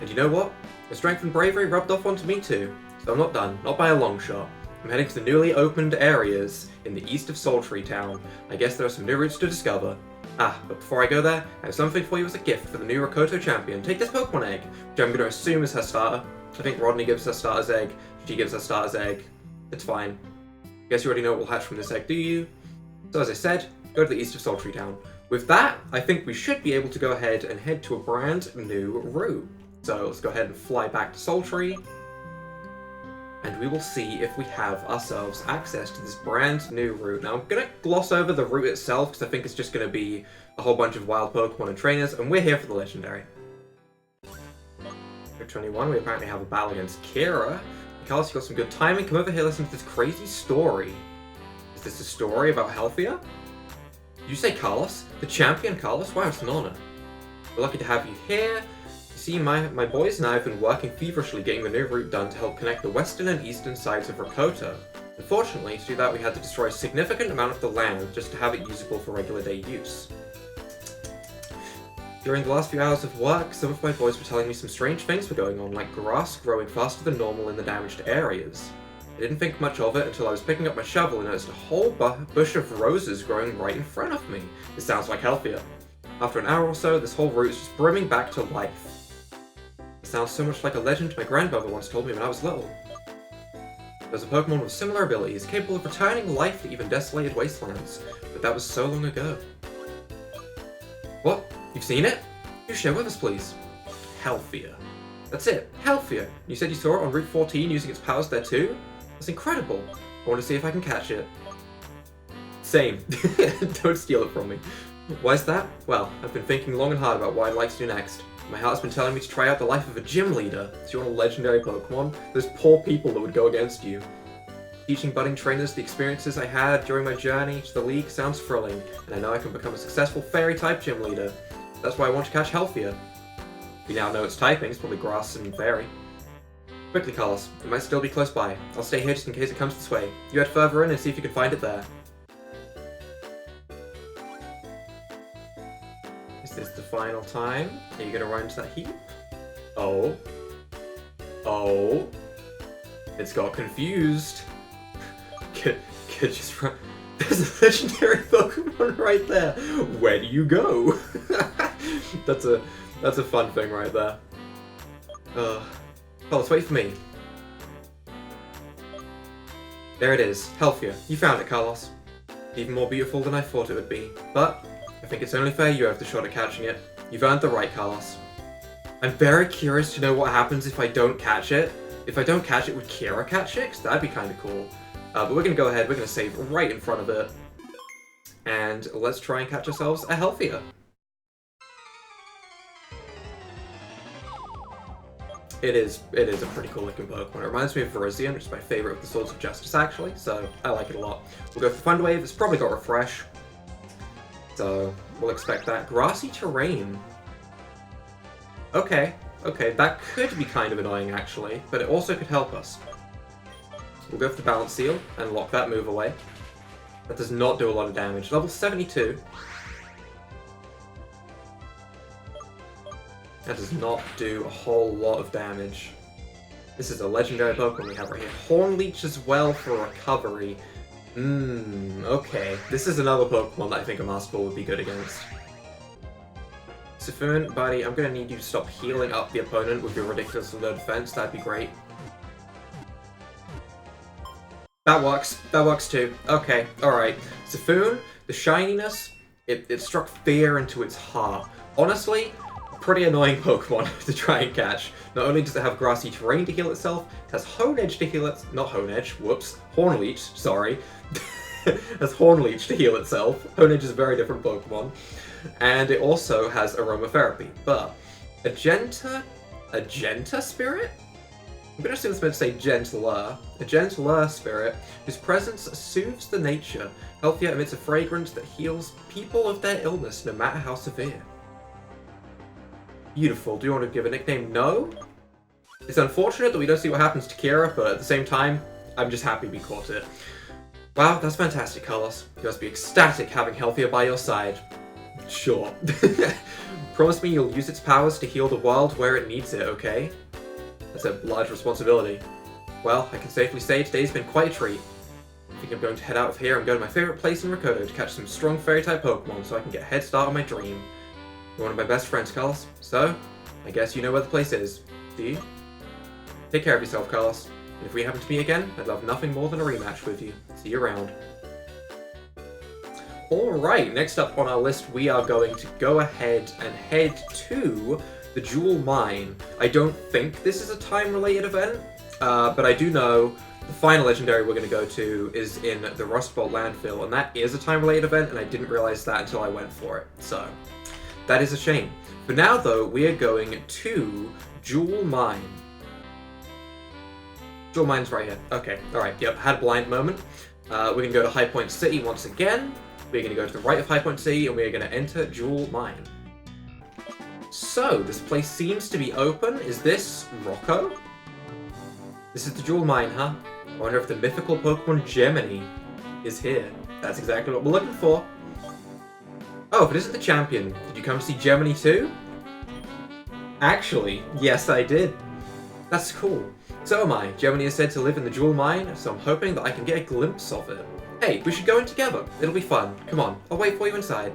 And you know what? Your strength and bravery rubbed off onto me too, so I'm not done, not by a long shot. I'm heading to the newly opened areas in the east of Sultry Town. I guess there are some new routes to discover. Ah, but before I go there, I have something for you as a gift for the new Rakoto champion. Take this Pokemon egg, which I'm going to assume is her starter. I think Rodney gives her starter's egg, she gives her starter's egg. It's fine. Guess you already know what will hatch from this egg, do you? So as I said, go to the east of Sultry Town. With that, I think we should be able to go ahead and head to a brand new route. So let's go ahead and fly back to Sultry. And we will see if we have ourselves access to this brand new route. Now, I'm going to gloss over the route itself, because I think it's just going to be a whole bunch of wild Pokemon and trainers, and we're here for the legendary. Route 21, we apparently have a battle against Kira. Carlos, you got some good timing. Come over here, listen to this crazy story. Is this a story about Healthia? Did you say Carlos? The champion Carlos? Wow, it's an honor. We're lucky to have you here. See, my boys and I have been working feverishly getting the new route done to help connect the western and eastern sides of Rakoto. Unfortunately, to do that we had to destroy a significant amount of the land just to have it usable for regular day use. During the last few hours of work, some of my boys were telling me some strange things were going on, like grass growing faster than normal in the damaged areas. I didn't think much of it until I was picking up my shovel and noticed a whole bush of roses growing right in front of me. It sounds like Healthia. After an hour or so, this whole route is just brimming back to life. It sounds so much like a legend my grandmother once told me when I was little. There's a Pokemon with similar abilities, capable of returning life to even desolated wastelands, but that was so long ago. What? You've seen it? You share with us, please. Healthia. That's it, Healthia. You said you saw it on Route 14 using its powers there too? That's incredible. I want to see if I can catch it. Same. Don't steal it from me. Why's that? Well, I've been thinking long and hard about what I'd like to do next. My heart's been telling me to try out the life of a gym leader. So you want a legendary Pokemon? Those poor people that would go against you. Teaching budding trainers the experiences I had during my journey to the league sounds thrilling, and I know I can become a successful fairy-type gym leader. That's why I want to catch Healthia. We now know its typing, it's probably grass and fairy. Quickly, Carlos. It might still be close by. I'll stay here just in case it comes this way. You head further in and see if you can find it there. Is this the final time? Are you gonna run into that heap? Oh. Oh. It's got confused. Could just run. There's a legendary Pokemon right there. Where do you go? That's a fun thing right there. Carlos, wait for me. There it is, Healthia. You found it, Carlos. Even more beautiful than I thought it would be. But I think it's only fair you have the shot at catching it. You've earned the right, Carlos. I'm very curious to know what happens if I don't catch it. If I don't catch it, would Kira catch it? 'Cause that'd be kind of cool. But we're going to go ahead, we're going to save right in front of it. And let's try and catch ourselves a Healthia. It is a pretty cool looking Pokemon. It reminds me of Virizion, which is my favourite of the Swords of Justice actually, so I like it a lot. We'll go for Thunder Wave, it's probably got Refresh. So we'll expect that. Grassy Terrain. Okay, that could be kind of annoying actually, but it also could help us. We'll go for the Balance Seal and lock that move away. That does not do a lot of damage. Level 72. That does not do a whole lot of damage. This is a legendary Pokemon we have right here. Hornleech as well for recovery. Okay. This is another Pokemon that I think a Master Ball would be good against. Siphon, buddy, I'm gonna need you to stop healing up the opponent with your ridiculously low defense. That'd be great. That works too. Okay, alright. Siphon, the shininess, it struck fear into its heart. Honestly, pretty annoying Pokemon to try and catch. Not only does it have Grassy Terrain to heal itself, it has Honedge to heal it. Not Honedge, whoops. Hornleech, sorry. It has Hornleech to heal itself. Honedge is a very different Pokemon. And it also has Aromatherapy. But Agenta Spirit? I'm going to assume it's meant to say gentler. A gentler spirit whose presence soothes the nature. Healthia emits a fragrance that heals people of their illness, no matter how severe. Beautiful. Do you want to give a nickname? No? It's unfortunate that we don't see what happens to Kira, but at the same time, I'm just happy we caught it. Wow, that's fantastic, Carlos. You must be ecstatic having Healthia by your side. Sure. Promise me you'll use its powers to heal the world where it needs it, okay? That's a large responsibility. Well, I can safely say today's been quite a treat. I think I'm going to head out of here and go to my favourite place in Rikoto to catch some strong fairy-type Pokemon so I can get a head start on my dream. You're one of my best friends, Carlos. So, I guess you know where the place is. Do you? Take care of yourself, Carlos. And if we happen to meet again, I'd love nothing more than a rematch with you. See you around. Alright, next up on our list, we are going to go ahead and head to the Jewel Mine. I don't think this is a time-related event, but I do know the final legendary we're going to go to is in the Rust Bolt landfill, and that is a time-related event, and I didn't realize that until I went for it. So, that is a shame. For now, though, we are going to Jewel Mine. Jewel Mine's right here. Okay, alright, yep, had a blind moment. We're going to go to High Point City once again. We're going to go to the right of High Point City, and we're going to enter Jewel Mine. So, this place seems to be open. Is this Rocco? This is the Jewel Mine, huh? I wonder if the mythical Pokemon Gemmany is here. That's exactly what we're looking for. Oh, if it isn't the champion, did you come to see Gemmany too? Actually, yes I did. That's cool. So am I. Gemmany is said to live in the Jewel Mine, so I'm hoping that I can get a glimpse of it. Hey, we should go in together. It'll be fun. Come on, I'll wait for you inside.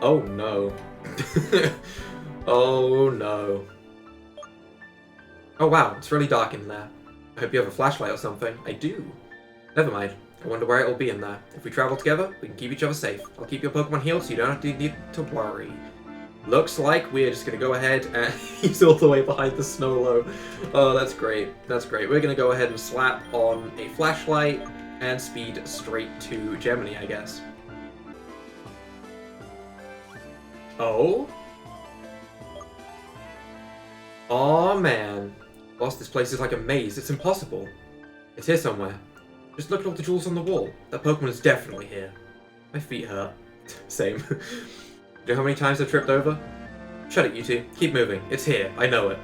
Oh no. Oh no. Oh wow, it's really dark in there. I hope you have a flashlight or something. I do. Never mind. I wonder where it will be in there. If we travel together, we can keep each other safe. I'll keep your Pokemon healed so you don't need to worry. Looks like we're just going to go ahead and... he's all the way behind the Snowlow. Oh, that's great. That's great. We're going to go ahead and slap on a flashlight and speed straight to Gemmany, I guess. Oh? Oh man. Boss, this place is like a maze. It's impossible. It's here somewhere. Just look at all the jewels on the wall. That Pokemon is definitely here. My feet hurt. Same. You know how many times I've tripped over? Shut it, you two. Keep moving. It's here. I know it.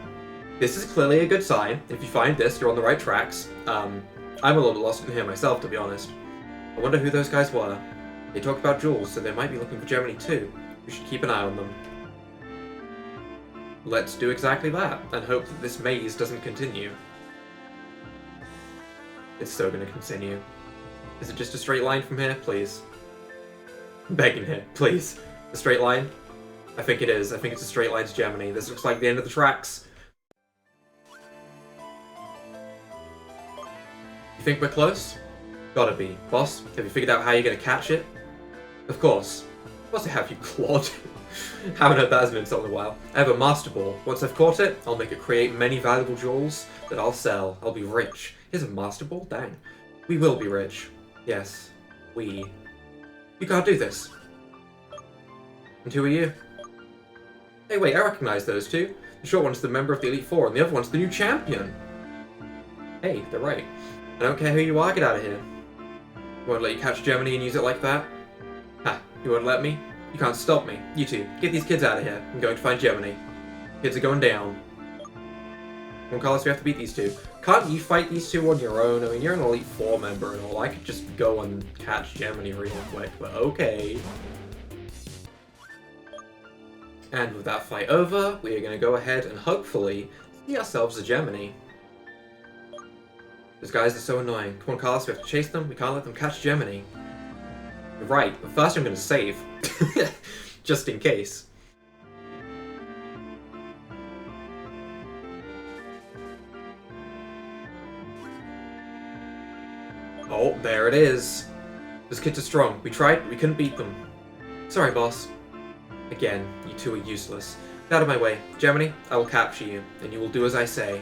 This is clearly a good sign. If you find this, you're on the right tracks. I'm a little bit lost in here myself, to be honest. I wonder who those guys were. They talk about jewels, so they might be looking for Gemmany too. We should keep an eye on them. Let's do exactly that, and hope that this maze doesn't continue. It's still going to continue. Is it just a straight line from here? Please. I'm begging here. Please. A straight line? I think it is. I think it's a straight line to Gemmany. This looks like the end of the tracks. You think we're close? Gotta be. Boss, have you figured out how you're gonna catch it? Of course. What's to have you clawed? Haven't heard that as an insult in a while. I have a Master Ball. Once I've caught it, I'll make it create many valuable jewels that I'll sell. I'll be rich. Here's a Master Ball? Dang. We will be rich. Yes. We. You can't do this. And who are you? Hey, wait, I recognize those two. The short one's the member of the Elite Four, and the other one's the new champion. Hey, they're right. I don't care who you are, get out of here. I won't let you catch Gemmany and use it like that. Ha, you won't let me? You can't stop me. You two, get these kids out of here. I'm going to find Gemmany. Kids are going down. Come on, Carlos, we have to beat these two. Can't you fight these two on your own? I mean, you're an Elite Four member and all. I could just go and catch Gemmany real quick, but okay. And with that fight over, we are going to go ahead and hopefully see ourselves a Gemmany. Those guys are so annoying. Come on, Carlos, we have to chase them. We can't let them catch Gemmany. You're right, but first I'm going to save. Just in case. Oh, there it is. Those kids are strong. We tried, but we couldn't beat them. Sorry, boss. Again, you two are useless. Get out of my way. Gemmany, I will capture you, and you will do as I say.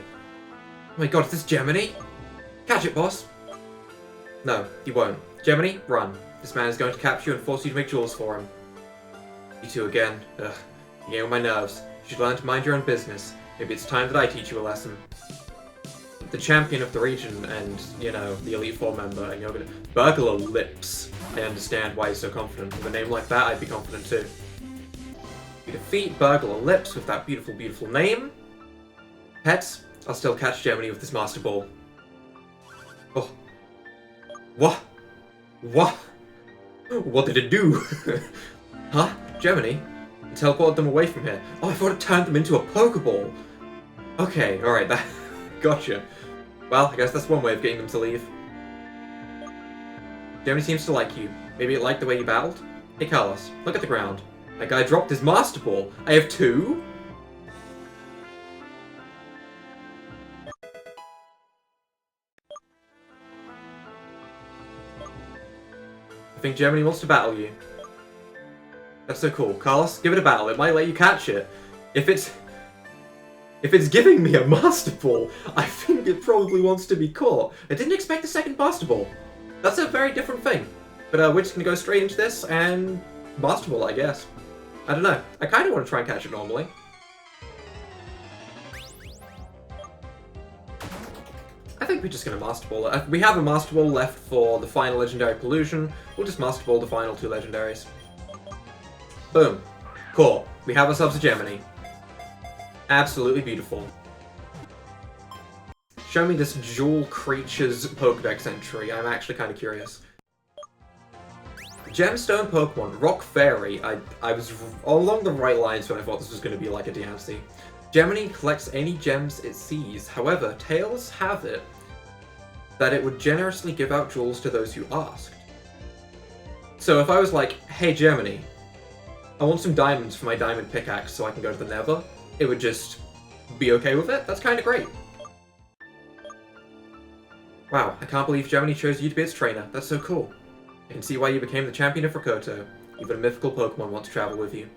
Oh my god, is this Gemmany? Catch it, boss! No, you won't. Gemmany, run. This man is going to capture you and force you to make jewels for him. You two again. Ugh. You're getting on my nerves. You should learn to mind your own business. Maybe it's time that I teach you a lesson. The champion of the region and, you know, the Elite Four member, and you're gonna... Burglar Lips. I understand why you're so confident. With a name like that, I'd be confident too. You defeat Burglar Lips with that beautiful, beautiful name. Pets, I'll still catch Gemmany with this Master Ball. Oh. What? What? What did it do? Huh? Gemmany? It teleported them away from here. Oh, I thought it turned them into a Pokeball. Okay, alright, that... Gotcha. Well, I guess that's one way of getting them to leave. Gemmany seems to like you. Maybe it liked the way you battled? Hey, Carlos, look at the ground. That guy dropped his Master Ball. I have two? I think Gemmany wants to battle you. That's so cool. Carlos, give it a battle. It might let you catch it. If it's giving me a Master Ball, I think it probably wants to be caught. I didn't expect a second Master Ball. That's a very different thing. But we're just going to go straight into this and Master Ball, I guess. I don't know. I kind of want to try and catch it normally. I think we're just going to Master Ball it. We have a Master Ball left for the final legendary Pollution. We'll just Master Ball the final two legendaries. Boom. Cool. We have ourselves a Gemmany. Absolutely beautiful. Show me this Jewel Creature's Pokedex entry. I'm actually kind of curious. Gemstone Pokemon, Rock Fairy. I was along the right lines when I thought this was going to be like a DMC. Gemmany collects any gems it sees. However, Tales have it that it would generously give out jewels to those who asked. So if I was like, hey Gemmany, I want some diamonds for my diamond pickaxe so I can go to the Nether, it would just be okay with it? That's kind of great. Wow, I can't believe Gemmany chose you to be its trainer. That's so cool. I can see why you became the champion of Rakoto. Even a mythical Pokemon wants to travel with you.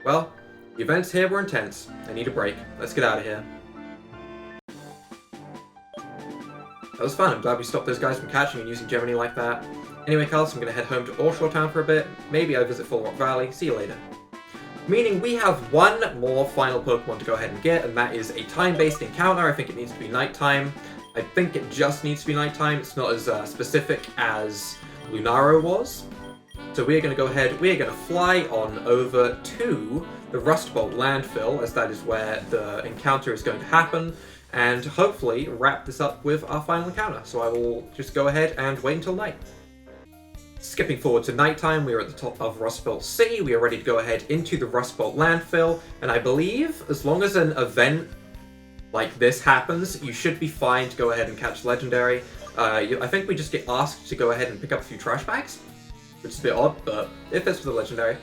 Well, the events here were intense. I need a break. Let's get out of here. That was fun. I'm glad we stopped those guys from catching and using Gemmany like that. Anyway, Carlos, I'm going to head home to Orshore Town for a bit. Maybe I visit Full Rock Valley. See you later. Meaning we have one more final Pokemon to go ahead and get, and that is a time-based encounter. I think it needs to be nighttime. I think it just needs to be nighttime. It's not as specific as Lunaro was. So we're going to go ahead, we're going to fly on over to the Rust Bolt landfill, as that is where the encounter is going to happen, and hopefully wrap this up with our final encounter. So I will just go ahead and wait until night. Skipping forward to nighttime, we are at the top of Rust Bolt City. We are ready to go ahead into the Rust Bolt landfill, and I believe as long as an event like this happens, you should be fine to go ahead and catch Legendary. I think we just get asked to go ahead and pick up a few trash bags, which is a bit odd, but if it's for the Legendary.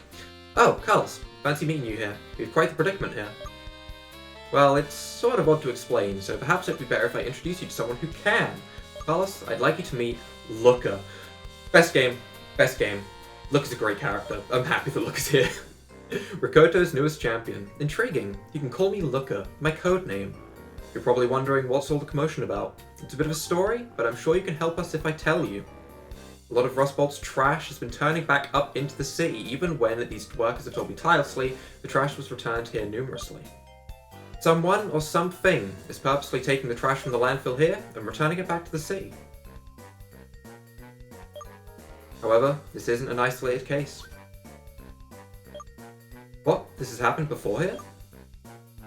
Oh, Carlos, fancy meeting you here. We have quite the predicament here. Well, it's sort of odd to explain, so perhaps it'd be better if I introduce you to someone who can. Carlos, I'd like you to meet Looker. Best game. Best game. Looker's a great character. I'm happy that Looker's here. Rakoto's newest champion. Intriguing. You can call me Looker, my code name. You're probably wondering what's all the commotion about. It's a bit of a story, but I'm sure you can help us if I tell you. A lot of Rust Bolt's trash has been turning back up into the city, even when these workers have told me tirelessly the trash was returned here numerously. Someone or something is purposely taking the trash from the landfill here and returning it back to the city. However, this isn't an isolated case. What? This has happened before here?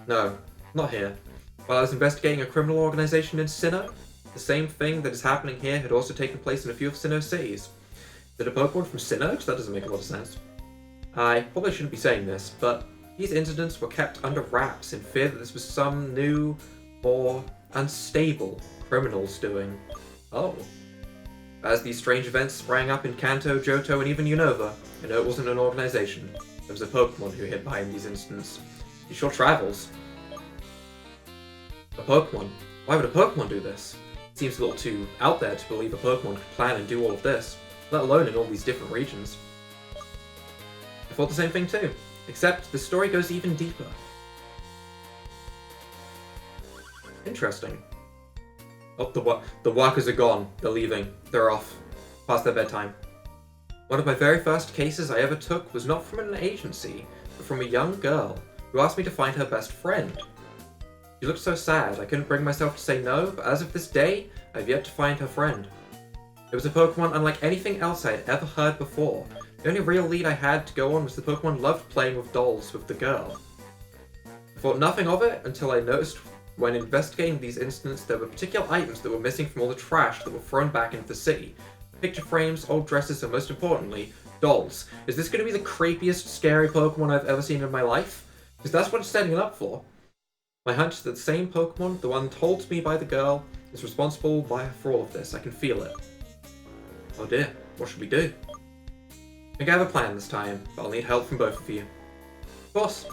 No, not here. While I was investigating a criminal organization in Sinnoh, the same thing that is happening here had also taken place in a few of Sinnoh's cities. Is it a Pokemon from Sinnoh? That doesn't make a lot of sense. I probably shouldn't be saying this, but these incidents were kept under wraps in fear that this was some new, more unstable criminal's doing. Oh. As these strange events sprang up in Kanto, Johto, and even Unova, I know it wasn't an organization. There was a Pokemon who hid behind these incidents. He sure travels. A Pokemon? Why would a Pokemon do this? It seems a little too out there to believe a Pokemon could plan and do all of this, let alone in all these different regions. I thought the same thing too, except the story goes even deeper. Interesting. Oh, the workers are gone. They're leaving. They're off. Past their bedtime. One of my very first cases I ever took was not from an agency, but from a young girl who asked me to find her best friend. She looked so sad, I couldn't bring myself to say no, but as of this day, I've yet to find her friend. It was a Pokemon unlike anything else I had ever heard before. The only real lead I had to go on was the Pokemon loved playing with dolls with the girl. I thought nothing of it until I noticed when investigating these incidents there were particular items that were missing from all the trash that were thrown back into the city. Picture frames, old dresses, and most importantly, dolls. Is this going to be the creepiest, scary Pokemon I've ever seen in my life? Because that's what it's setting it up for. My hunch is that the same Pokemon, the one told to me by the girl, is responsible for all of this. I can feel it. Oh dear, what should we do? I think I have a plan this time, but I'll need help from both of you. Of course.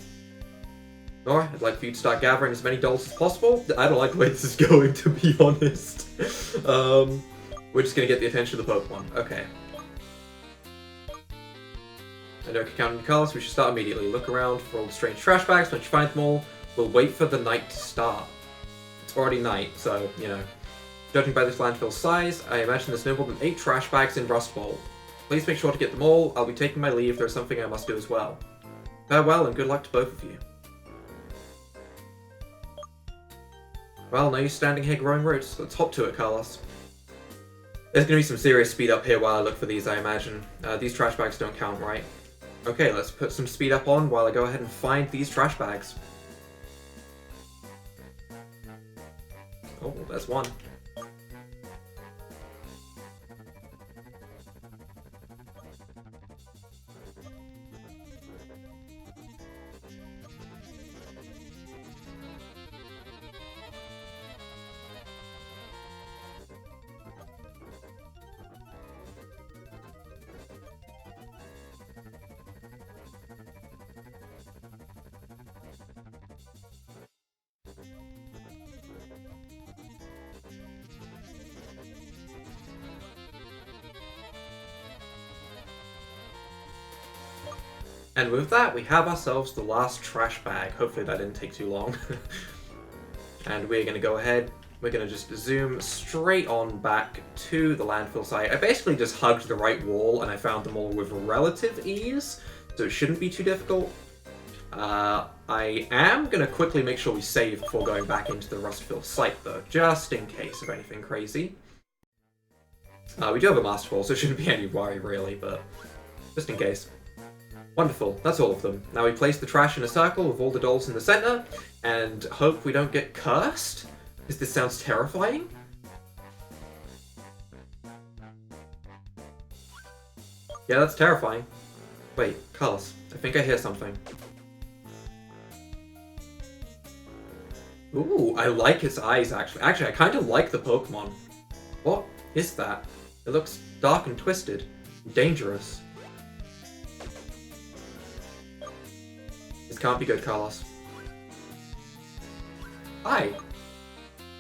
Nora, I'd like for you to start gathering as many dolls as possible. I don't like the way this is going, to be honest. We're just going to get the attention of the Pokemon. Okay. I know I can count on you, Carlos. We should start immediately. Look around for all the strange trash bags. Once you find them all, we'll wait for the night to start. It's already night, so, you know. Judging by this landfill's size, I imagine there's no more than 8 trash bags in Rust Bowl. Please make sure to get them all. I'll be taking my leave. There's something I must do as well. Farewell and good luck to both of you. Well, no use standing here growing roots. Let's hop to it, Carlos. There's going to be some serious speed up here while I look for these, I imagine. These trash bags don't count, right? Okay, let's put some speed up on while I go ahead and find these trash bags. Oh, there's one. And with that, we have ourselves the last trash bag. Hopefully that didn't take too long. And we're going to go ahead, we're going to just zoom straight on back to the landfill site. I basically just hugged the right wall and I found them all with relative ease, so it shouldn't be too difficult. I am going to quickly make sure we save before going back into the Rustfield site though, just in case of anything crazy. We do have a Master Ball, so it shouldn't be any worry really, but just in case. Wonderful, that's all of them. Now we place the trash in a circle with all the dolls in the center, and hope we don't get cursed, because this sounds terrifying. Yeah, that's terrifying. Wait, Carlos, I think I hear something. Ooh, I like its eyes actually. Actually, I kind of like the Pokemon. What is that? It looks dark and twisted. Dangerous. This can't be good, Carlos. Hi!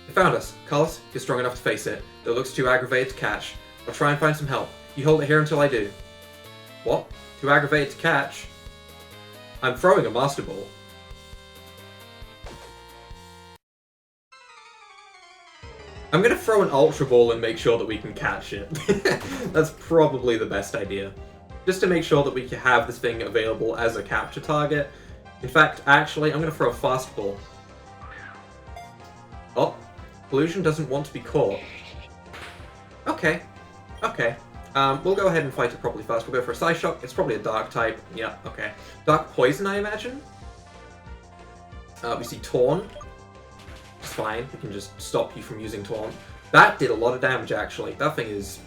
They found us. Carlos, you're strong enough to face it. It looks too aggravated to catch. I'll try and find some help. You hold it here until I do. What? Too aggravated to catch? I'm throwing a Master Ball. I'm gonna throw an Ultra Ball and make sure that we can catch it. That's probably the best idea. Just to make sure that we can have this thing available as a capture target. In fact, actually, I'm gonna throw a Fast Ball. Oh, Pollusion doesn't want to be caught. Okay, okay. We'll go ahead and fight it properly first. We'll go for a Psyshock. It's probably a Dark type. Yeah, okay. Dark Poison, I imagine? We see Taunt. It's fine. We can just stop you from using Taunt. That did a lot of damage, actually. That thing is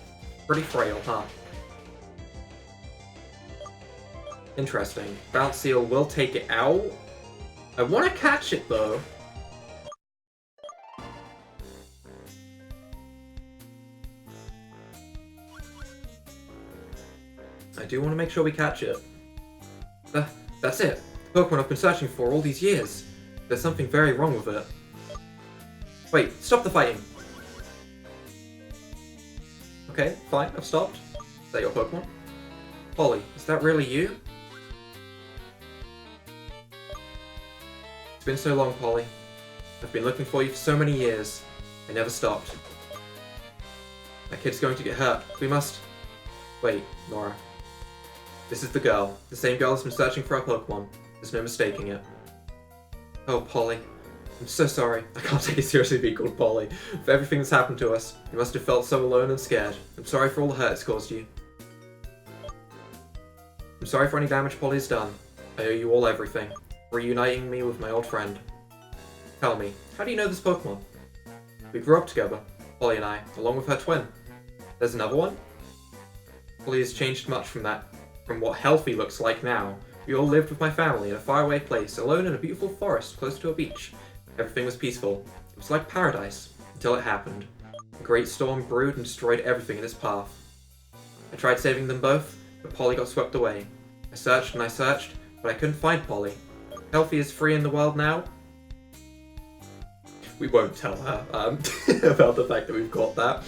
pretty frail, huh? Interesting. Bounce Seal will take it out. I want to catch it, though. I do want to make sure we catch it. That's it. The Pokemon I've been searching for all these years. There's something very wrong with it. Wait, stop the fighting. Okay, fine, I've stopped. Is that your Pokemon? Polly, is that really you? It's been so long, Polly. I've been looking for you for so many years. I never stopped. That kid's going to get hurt. We must... Wait, Nora. This is the girl. The same girl that's been searching for our Pokemon. There's no mistaking it. Oh, Polly. I'm so sorry. I can't take it seriously being called Polly. For everything that's happened to us. You must have felt so alone and scared. I'm sorry for all the hurt it's caused you. I'm sorry for any damage Polly's done. I owe you all everything. Reuniting me with my old friend. Tell me, how do you know this Pokemon? We grew up together, Polly and I, along with her twin. There's another one? Polly has changed much from what Healthia looks like now. We all lived with my family in a faraway place, alone in a beautiful forest close to a beach. Everything was peaceful. It was like paradise, until it happened. A great storm brewed and destroyed everything in its path. I tried saving them both, but Polly got swept away. I searched and I searched, but I couldn't find Polly. Healthia is free in the world now. We won't tell her about the fact that we've got that,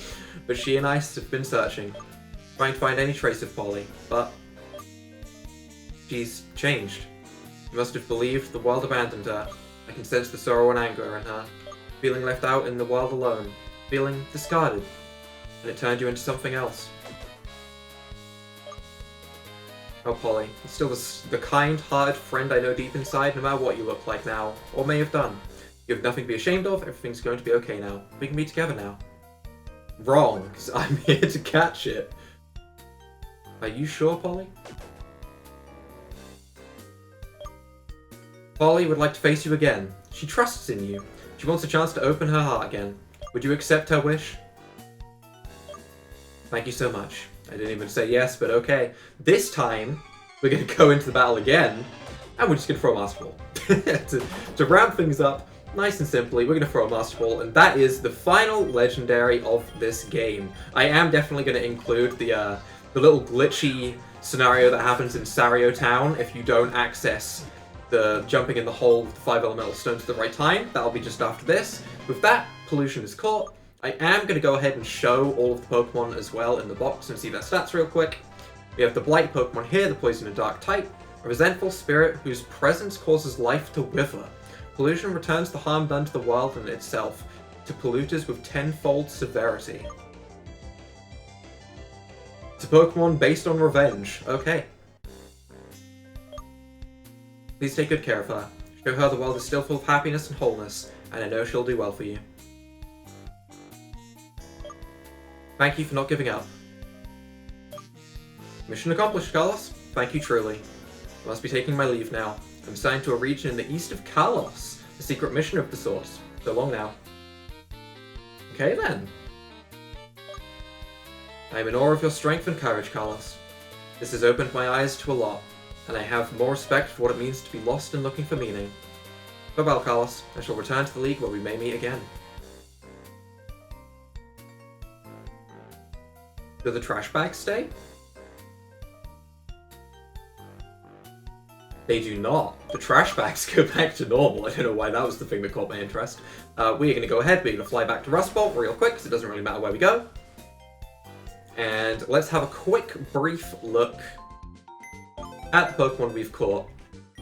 but she and I have been searching, trying to find any trace of Polly, but she's changed. She must have believed the world abandoned her. I can sense the sorrow and anger in her. Feeling left out in the world alone. Feeling discarded. And it turned you into something else. Oh, Polly. You're still the kind-hearted friend I know deep inside, no matter what you look like now, or may have done. You have nothing to be ashamed of, everything's going to be okay now. We can be together now. Wrong, because I'm here to catch it. Are you sure, Polly? Polly would like to face you again. She trusts in you. She wants a chance to open her heart again. Would you accept her wish? Thank you so much. I didn't even say yes, but okay. This time, we're going to go into the battle again, and we're just going to throw a Master Ball. to round things up, nice and simply, we're going to throw a Master Ball, and that is the final legendary of this game. I am definitely going to include the little glitchy scenario that happens in Sario Town if you don't access the jumping in the hole with the 5 elemental stones at the right time. That'll be just after this. With that, Pollution is caught. I am going to go ahead and show all of the Pokemon as well in the box and see their stats real quick. We have the Blight Pokemon here, the Poison and Dark type. A resentful spirit whose presence causes life to wither. Pollution returns the harm done to the world and itself to polluters with tenfold severity. It's a Pokemon based on revenge. Okay. Please take good care of her. Show her the world is still full of happiness and wholeness, and I know she'll do well for you. Thank you for not giving up. Mission accomplished, Carlos. Thank you truly. I must be taking my leave now. I'm assigned to a region in the east of Kalos, a secret mission of the sort. So long now. Okay then. I am in awe of your strength and courage, Carlos. This has opened my eyes to a lot, and I have more respect for what it means to be lost and looking for meaning. Farewell, Carlos. I shall return to the League where we may meet again. Do the trash bags stay? They do not. The trash bags go back to normal. I don't know why that was the thing that caught my interest. We are going to go ahead. We're going to fly back to Rust Bowl real quick, because it doesn't really matter where we go. And let's have a quick, brief look at the Pokemon we've caught,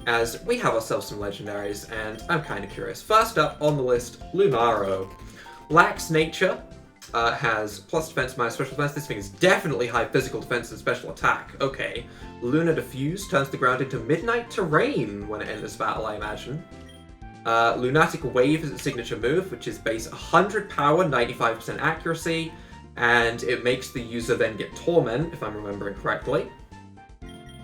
as we have ourselves some legendaries, and I'm kind of curious. First up on the list, Lunaro. Lacks nature, has plus defense, minus special defense. This thing is definitely high physical defense and special attack. Okay. Lunar Diffuse turns the ground into midnight terrain when it enters battle, I imagine. Lunatic Wave is its signature move, which is base 100 power, 95% accuracy, and it makes the user then get Torment, if I'm remembering correctly.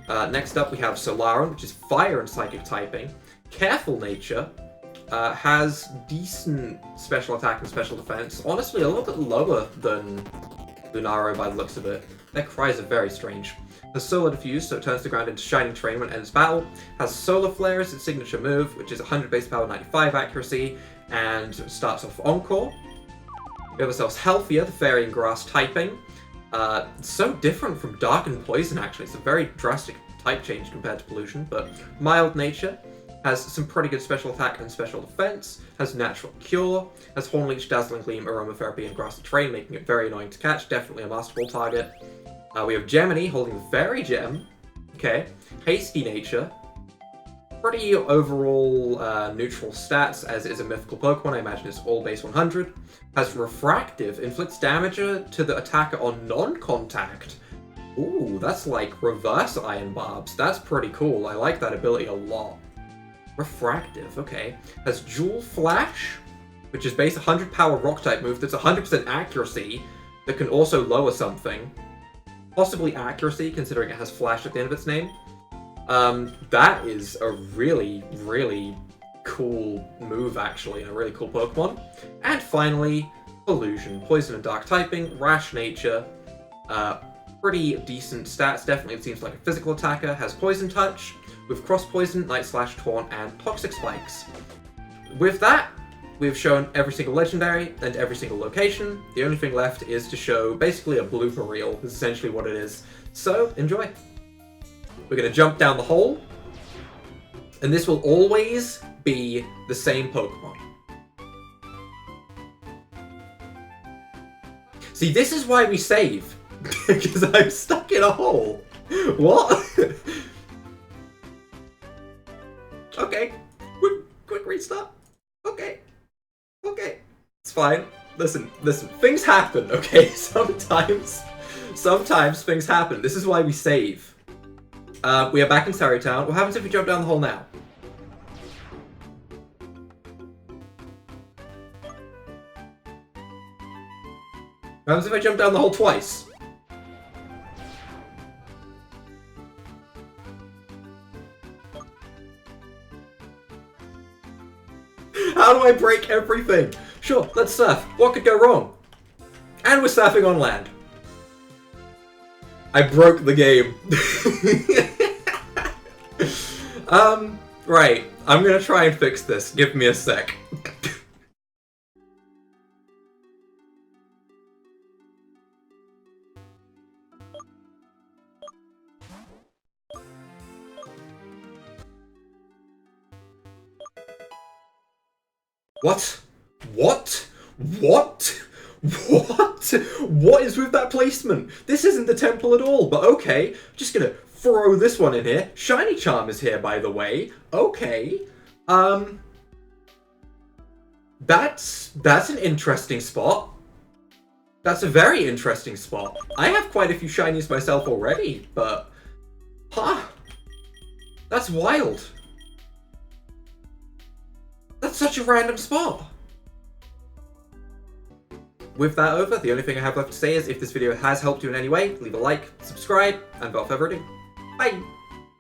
Next up we have Solaran, which is fire and psychic typing. Careful Nature has decent special attack and special defense. Honestly, a little bit lower than Lunaro by the looks of it. Their cries are very strange. Has Solar Diffuse, so it turns the ground into shining terrain when it ends battle. Has Solar Flare as its signature move, which is 100 base power, 95 accuracy, and starts off Encore. We have ourselves Healthia, the Fairy and Grass typing. It's so different from Dark and Poison, actually. It's a very drastic type change compared to Pollution, but mild nature. Has some pretty good special attack and special defense. Has Natural Cure. Has Horn Leech, Dazzling Gleam, Aromatherapy, and Grassy Terrain, making it very annoying to catch. Definitely a masterful target. We have Gemmany holding the Fairy Gem. Okay. Hasty Nature. Pretty overall neutral stats, as it is a mythical Pokemon. I imagine it's all base 100. Has Refractive. Inflicts damage to the attacker on non-contact. Ooh, that's like reverse Iron Barbs. That's pretty cool. I like that ability a lot. Refractive, okay. Has Jewel Flash, which is base 100 power Rock-type move that's 100% accuracy, that can also lower something. Possibly accuracy, considering it has Flash at the end of its name. That is a really, really cool move, actually, and a really cool Pokemon. And finally, Pollution. Poison and Dark typing, Rash Nature, pretty decent stats. Definitely it seems like a physical attacker. Has Poison Touch, with Cross Poison, Night Slash, Taunt, and Toxic Spikes. With that, we've shown every single legendary and every single location. The only thing left is to show basically a blooper reel, is essentially what it is. So, enjoy. We're going to jump down the hole, and this will always be the same Pokemon. See, this is why we save, because I'm stuck in a hole. What? Okay, quick restart. Okay, it's fine. Listen, things happen, okay? Sometimes things happen. This is why we save. We are back in Terradon. What happens if we jump down the hole now? What happens if I jump down the hole twice? How do I break everything? Sure, let's surf. What could go wrong? And we're surfing on land. I broke the game. Right. I'm gonna try and fix this. Give me a sec. What? What? What? What? What is with that placement? This isn't the temple at all, but okay. I'm just gonna throw this one in here. Shiny Charm is here, by the way. Okay. That's an interesting spot. That's a very interesting spot. I have quite a few shinies myself already, but... Huh. That's wild. That's such a random spot. With that over, the only thing I have left to say is if this video has helped you in any way, leave a like, subscribe, and without further ado, bye!